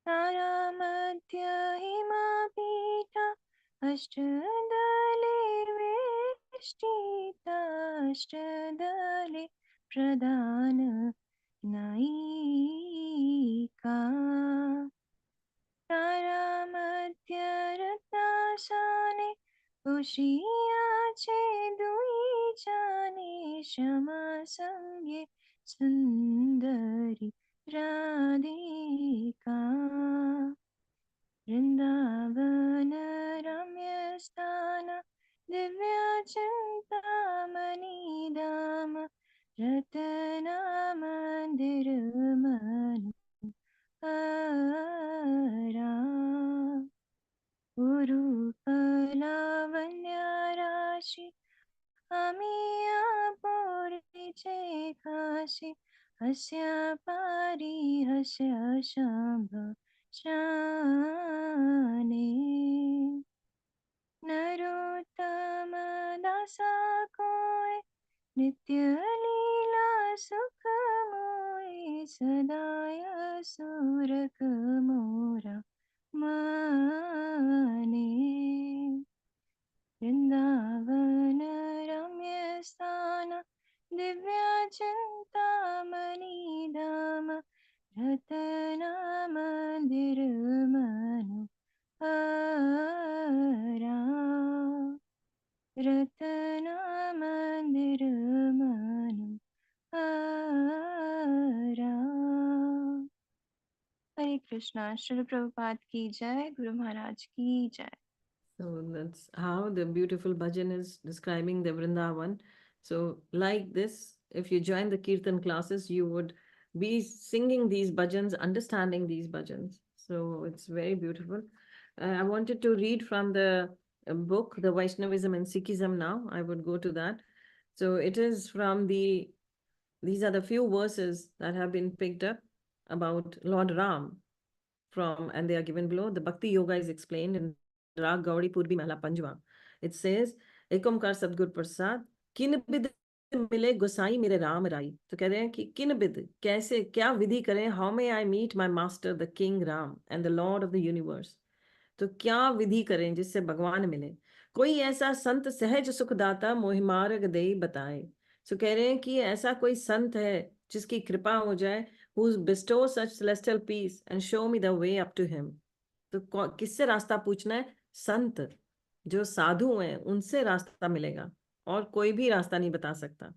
तारामध्य हिमापीठा अष्टदले वेष्टिता अष्टदले प्रधान नायिका तारामध्य रत्नासाने उषियाचे दुई जाने क्षमा संगे सुंदरी राधिका वृंदावन रम्यस्थान दिव्याचिंतामणि धाम रत्नमन्दिरमनु उरूपलावण्यराशि अमिया पूरिचे काशि हस्य पारि हस्य शाम्भ शाने नरोत्तम दासा कोय नित्य लीला सुख मोय सदाय सुरक मोरा माने वृंदावन रम्य स्थान दिव्याचिंतामणि धाम रत्नमन्दिरमनु रत्नमन्दिरमनु हरे कृष्णा. श्रील प्रभुपाद की जय. गुरु महाराज की जय. So that's how the beautiful bhajan is describing the Vrindavan. So like this, if you join the Kirtan classes, you would be singing these bhajans, understanding these bhajans. So it's very beautiful. I wanted to read from the book, The Vaishnavism and Sikhism now. I would go to that. So it is from these are the few verses that have been picked up about Lord Ram from, and they are given below. The Bhakti Yoga is explained in Rag Gaudi Purbi Mahla Panjwa. It says, Ekomkar Sadgur Prasad, किन बिद मिले गोसाई मेरे राम राई. तो कह रहे हैं कि किन बिद, कैसे, क्या विधि करें, how may I meet my master the king Ram and the lord of the universe. तो क्या विधि करें जिससे भगवान मिले. कोई ऐसा संत सहज सुखदाता मोहि मार्ग दे बताए. सो कह रहे हैं कि ऐसा कोई संत है जिसकी कृपा हो जाए, who bestows such celestial peace and show me the way up to him. तो किससे रास्ता पूछना है? संत जो साधु हैं उनसे रास्ता मिलेगा, और कोई भी रास्ता नहीं बता सकता.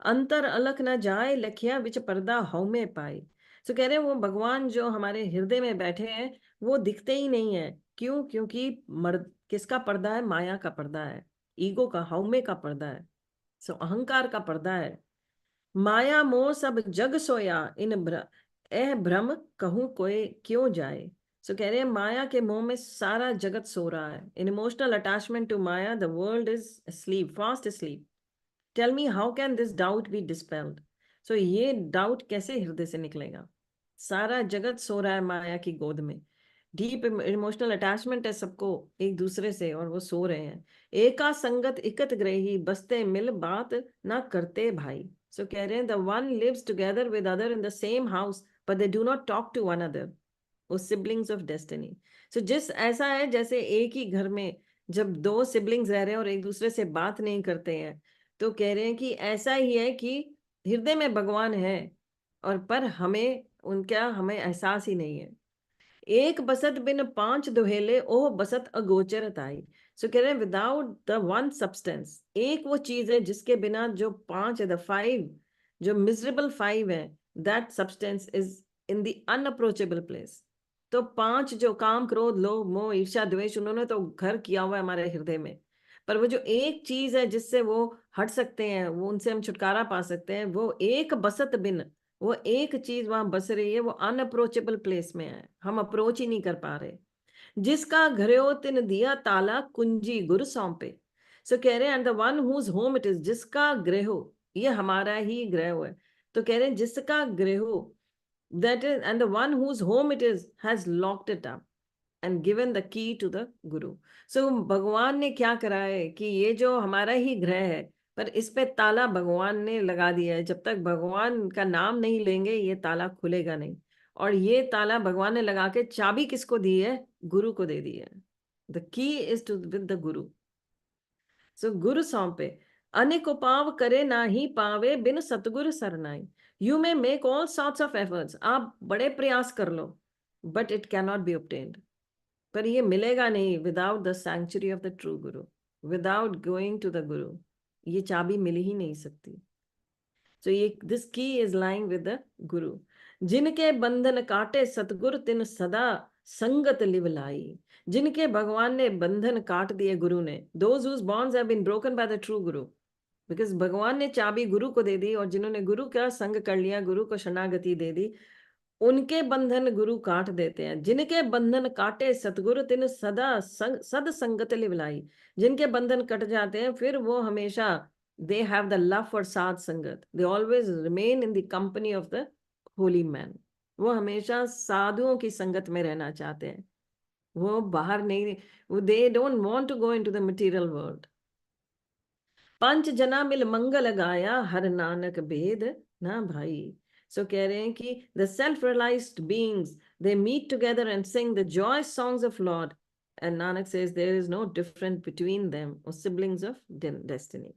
अंतर अलख न जाए लखिया विच पर्दा हौ में पाए. सो कह रहे हैं वो भगवान जो हमारे हृदय में बैठे हैं वो दिखते ही नहीं है. क्यों? क्योंकि किसका पर्दा है? माया का पर्दा है, ईगो का, हौमे का पर्दा है. सो अहंकार का पर्दा है. माया मोह सब जग सोया इन भ्रम कहूं कोई क्यों जाए. सो कह रहे हैं माया के मोह में सारा जगत सो रहा है. In emotional attachment to maya the world is asleep, fast asleep. Tell me how can this doubt be dispelled. सो ये डाउट कैसे हृदय से निकलेगा? सारा जगत सो रहा है माया की गोद में. डीप इमोशनल अटैचमेंट है सबको एक दूसरे से, और वो सो रहे हैं. एका संगत इकत ग्रही बसते मिल बात ना करते भाई. सो कह रहे हैं the one lives together with other in the same house but they do not talk to one other. वो सिबलिंग्स ऑफ डेस्टिनी. सो जिस ऐसा है जैसे एक ही घर में जब दो सिबलिंग्स रह रहे हैं और एक दूसरे से बात नहीं करते हैं, तो कह रहे हैं कि ऐसा ही है कि हृदय में भगवान है और पर हमें उनका हमें एहसास ही नहीं है. एक बसत बिन पांच दुहेले ओह बसत अगोचर ताई. सो कह रहे हैं विदाउट द वन सब्सटेंस, एक वो चीज है जिसके बिना जो पांच है, द फाइव, जो मिजरेबल फाइव है, that substance is in the unapproachable place. तो पांच जो काम, क्रोध, लोभ, मोह, ईर्ष्या, द्वेष, उन्होंने तो घर किया हुआ है हमारे हृदय में. पर वो जो एक चीज है जिससे वो हट सकते हैं, वो उनसे हम छुटकारा पा सकते हैं, वो एक बसत बिन, वो एक चीज वहां बस रही है, वो अनअप्रोचेबल प्लेस में है, हम अप्रोच ही नहीं कर पा रहे. जिसका घरो तिन दिया ताला कुंजी गुरु सौंपे. सो कह रहे हैं and the one whose home it is, जिसका गृह, ये हमारा ही गृह है. तो कह रहे हैं जिसका गृह, that is, and the one whose home it is has locked it up and given the key to the guru. So भगवान ने क्या करा है कि ये जो हमारा ही ग्रह है, पर इस पे ताला भगवान ने लगा दिया है. जब तक भगवान का नाम नहीं लेंगे ये ताला खुलेगा नहीं. और ये ताला भगवान ने लगा के चाबी किसको दी है? गुरु को दे दी है. The key is to with the guru. सो गुरु सौंपे अनेक उपाव करे ना ही पावे बिन सतगुरु सरनाई. You may make all sorts of efforts, आप बड़े प्रयास कर लो, but it can not be obtained. पर ये मिलेगा नहीं without the sanctuary of the true guru, without going to the guru. ये चाबी मिल ही नहीं सकती. सो ये दिस की इज लाइंग विद द गुरु. जिनके बंधन काटे सतगुरु तिन सदा संगत लिव लाई. जिनके भगवान ने बंधन काट दिए गुरु ने, those whose bonds have been broken by the true guru, because भगवान ने चाबी गुरु को दे दी, और जिन्होंने गुरु का संग कर लिया, गुरु को शरणागति दे दी, उनके बंधन गुरु काट देते हैं. जिनके बंधन काटे सतगुरु तिन सदा सद संगत लिवलाई. जिनके बंधन कट जाते हैं फिर वो हमेशा, they have the love for साध संगत, they always remain in the company of the holy man. वो हमेशा साधुओं की संगत में रहना चाहते हैं, वो बाहर नहीं, they don't want to go into the material world. पंच जना मिल मंगल गाया हर नानक भेद ना भाई. सो कह रहे हैं कि the self-realized beings, they meet together and sing the joyous songs of Lord. And Nanak says there is no difference between them, or siblings of destiny.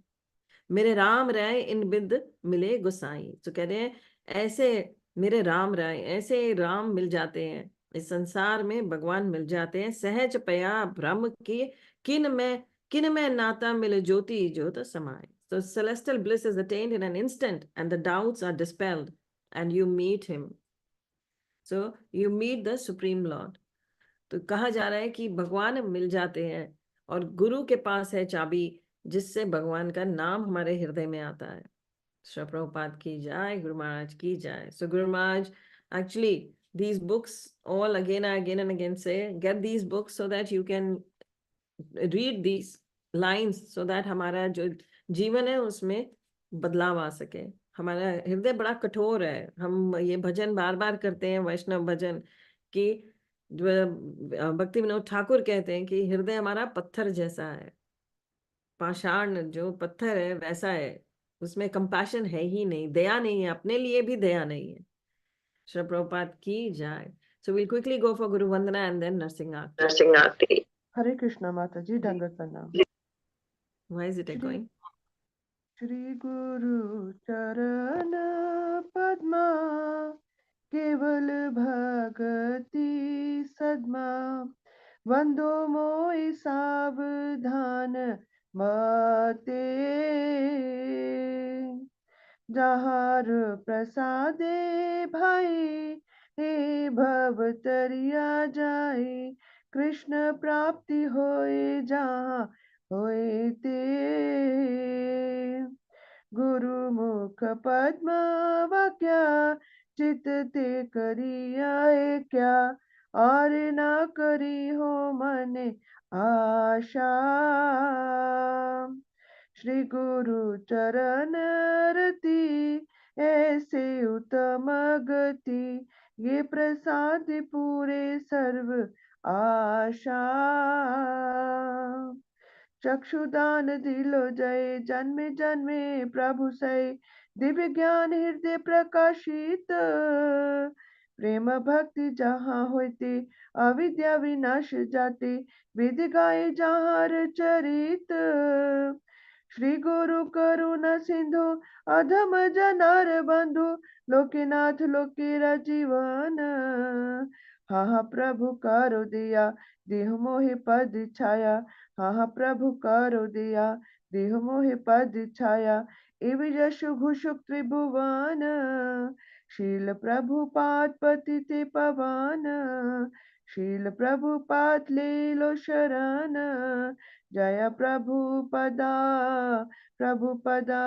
मेरे राम राय इन बिद मिले गोसाई. तो कह रहे हैं ऐसे मेरे राम राय, ऐसे राम मिल जाते हैं इस संसार में, भगवान मिल जाते हैं. सहज पया भ्रम की किन में नाता मिले ज्योति ज्योत समाए. So celestial bliss is attained in an instant and the doubts are dispelled and you meet him. So you meet the Supreme Lord. तो कहा जा रहा है कि भगवान मिल जाते हैं और गुरु के पास है चाबी, जिससे भगवान का नाम हमारे हृदय में आता है। श्री प्रभुपाद की जय, गुरु महाराज की जय। So Guru Maharaj, actually these books all again and again say, get these books so that you can read these lines so that हमारा जो जीवन है उसमें बदलाव आ सके। हमारा हृदय बड़ा कठोर है, हम ये भजन बार बार करते हैं, वैष्णव भजन की भक्ति विनोद ठाकुर कहते हैं कि हृदय हमारा पत्थर जैसा है, पाषाण जो पत्थर है वैसा है, उसमें कंपैशन है ही नहीं, दया नहीं है, अपने लिए भी दया नहीं है। श्री प्रभुपाद की जय। So we'll quickly go for Guru Vandana and then Nursing Aarti. हरे कृष्णा माता जी, दंडवत प्रणाम। Why is it echoing? Shri गुरु चरण पद्मा केवल भगति सद्मा, वंदो मोहि सावधान मते, जहार प्रसादे भाई हे भव तरिया जाए, कृष्ण प्राप्ति होए जहाँ होए ते, गुरु मुख पद्म वाक्या चित ते करिया क्या, और ना करी हो मने आशा, श्री गुरु चरण रति ऐसे उत्तम गति, ये प्रसाद पूरे सर्व आशा, चक्षुदान दिलो जय जन्मे जन्मे प्रभु सै, दिव्य ज्ञान हृदय प्रकाशित, प्रेम भक्ति जहाँ होते अविद्या विनाश जाते, वेद गाये जहाँ चरित, श्री गुरु करुणा सिंधु अधम जनार बंधु, लोकेनाथ लोकेरा जीवन, हाँ प्रभु करो दिया देह मोहे पद छाया, हाँ प्रभु करो दिया देह मोहे पद छाया, एव यशु घुषुक त्रिभुवन, शील प्रभुपाद पतिते पवन, शील प्रभुपाद ले लो शरण, जय प्रभुपदा प्रभुपदा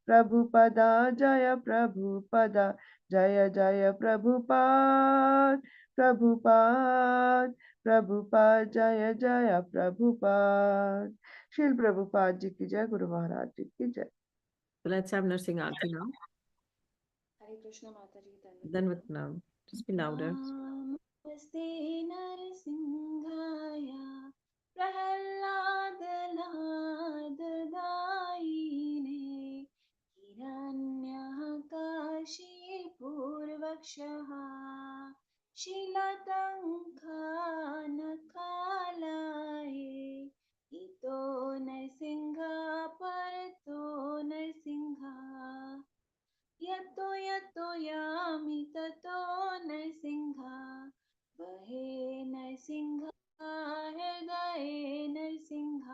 प्रभुपदा, जय प्रभुपदा, जय जय प्रभुपाद प्रभुपाद प्रभुपाद, जय जय प्रभुपाद। श्रील प्रभुपाद जी की जय, गुरु महाराज जी की जय। So let's have Nursing Aarti now. हरे कृष्ण माता जी, Dhanvat now. Just be louder. नमस्ते नरसिंहाय प्रहलाद लाददायिने, हिरण्यकाशी पूर्वक्षः शीलतङ्कानकालाये, इतो नरसिंह परतो नरसिंह, यतो यतो यामि ततो नरसिंह, बहे नरसिंह हृदये नरसिंह,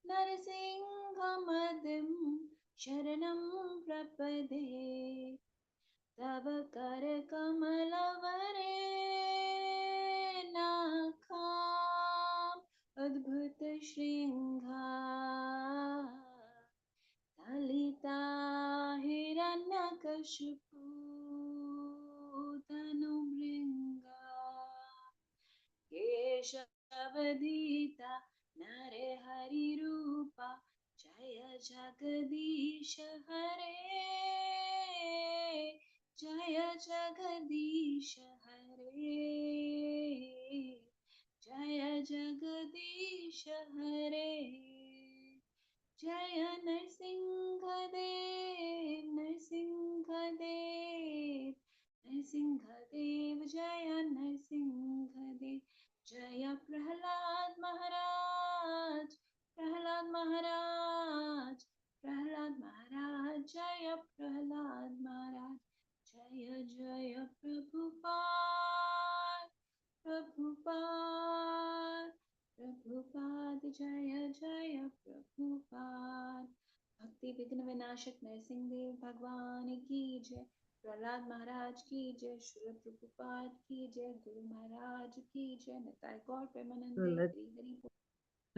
नरसिंहमदिं शरणं प्रपदे, तव करकमलवरे नाखाम् अद्भुत श्रृंगा, ललिता हिरण्यकशिपु तनुभृंगा, केशवदीता नरहरिरूपा, जय जगदीश हरे, जय जगदीश हरे, जय जगदीश हरे, जय नरसिंहदेव नरसिंहदेव नरसिंहदेव, जय नरसिंहदेव, जय प्रहलाद महाराज प्रहलाद महाराज प्रहलाद महाराज, जय प्रहलाद महाराज, जय जय प्रभुपाद प्रभुपाद प्रभुपाद, जय जय प्रभुपाद। भक्ति विघ्न विनाशक नरसिंह देव भगवान की जय, प्रहलाद महाराज की जय, श्री प्रभुपाद की जय, गुरु महाराज की जय, निताय गौर प्रेमानंदे, हरि हरि बोल।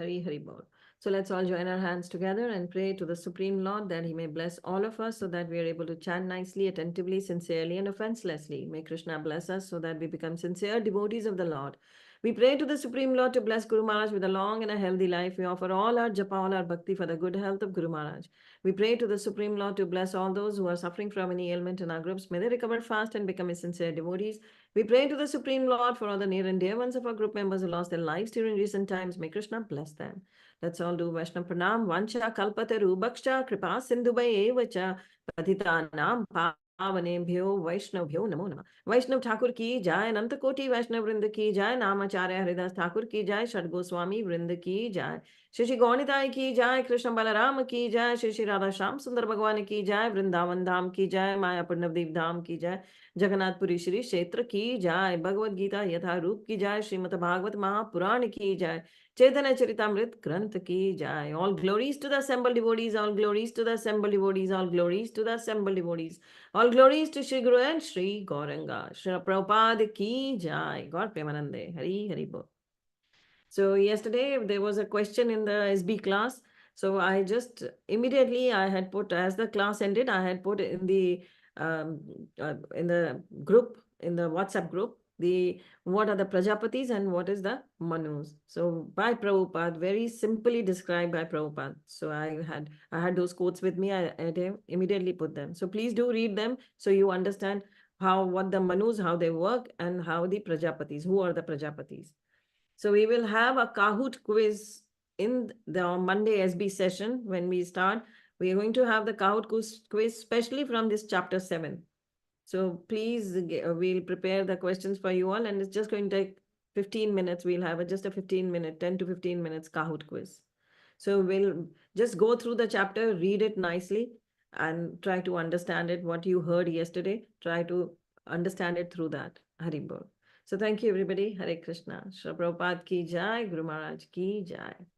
Hari Hari Bol. So let's all join our hands together and pray to the Supreme Lord that He may bless all of us so that we are able to chant nicely, attentively, sincerely, and offenselessly. May Krishna bless us so that we become sincere devotees of the Lord. We pray to the Supreme Lord to bless Guru Maharaj with a long and a healthy life. We offer all our japa, all our bhakti for the good health of Guru Maharaj. We pray to the Supreme Lord to bless all those who are suffering from any ailment in our groups. May they recover fast and become sincere devotees. We pray to the Supreme Lord for all the near and dear ones of our group members who lost their lives during recent times. May Krishna bless them. Let's all do Vaishnava Pranam. Vancha kalpataru bhaksha kripa sindhubhai evacha patitanam पावनेभ्यो वैष्णवभ्यो नमो नमः। वैष्णव ठाकुर की जय, अनंत कोटि वैष्णव वृंद की जय, नामाचार्य हरिदास ठाकुर की जय, षड गोस्वामी वृंद की जय, श्री श्री गौणिताय की जय, कृष्ण बलराम की जय, श्री श्री राधा श्याम सुंदर भगवान की जय, वृंदावन धाम की जय, मायापुर नवदीप धाम की जय, जगन्नाथपुरी श्री क्षेत्र की जय, भगवद गीता यथा रूप की जय, श्रीमद् भागवत महापुराण की जय, Chaitanya Charitamrit Granth ki jai. All glories to the assembled devotees, all glories to the assembled devotees, all glories to the assembled devotees. All glories to Shri Guru and Shri Gauranga. Shri Prabhupada ki jai. God Premanande. Hari Hari Bol. So yesterday there was a question in the SB class. So I just immediately I had put, as the class ended, I had put in the group, in the WhatsApp group, what are the Prajapatis and what is the Manus. So by Prabhupada, very simply described by Prabhupada. So I had those quotes with me. I immediately put them. So please do read them so you understand what the Manus, how they work, and how the Prajapatis, who are the Prajapatis. So we will have a Kahoot quiz in the Monday SB session when we start. We are going to have the Kahoot quiz, especially from this chapter 7. So please, we'll prepare the questions for you all, and it's just going to take 15 minutes. We'll have just a 15-minute, 10 to 15 minutes Kahoot quiz. So we'll just go through the chapter, read it nicely, and try to understand it. What you heard yesterday, try to understand it through that. Hari Bol. So thank you, everybody. Hare Krishna. Shri Prabhupada ki jai. Guru Maharaj ki jai.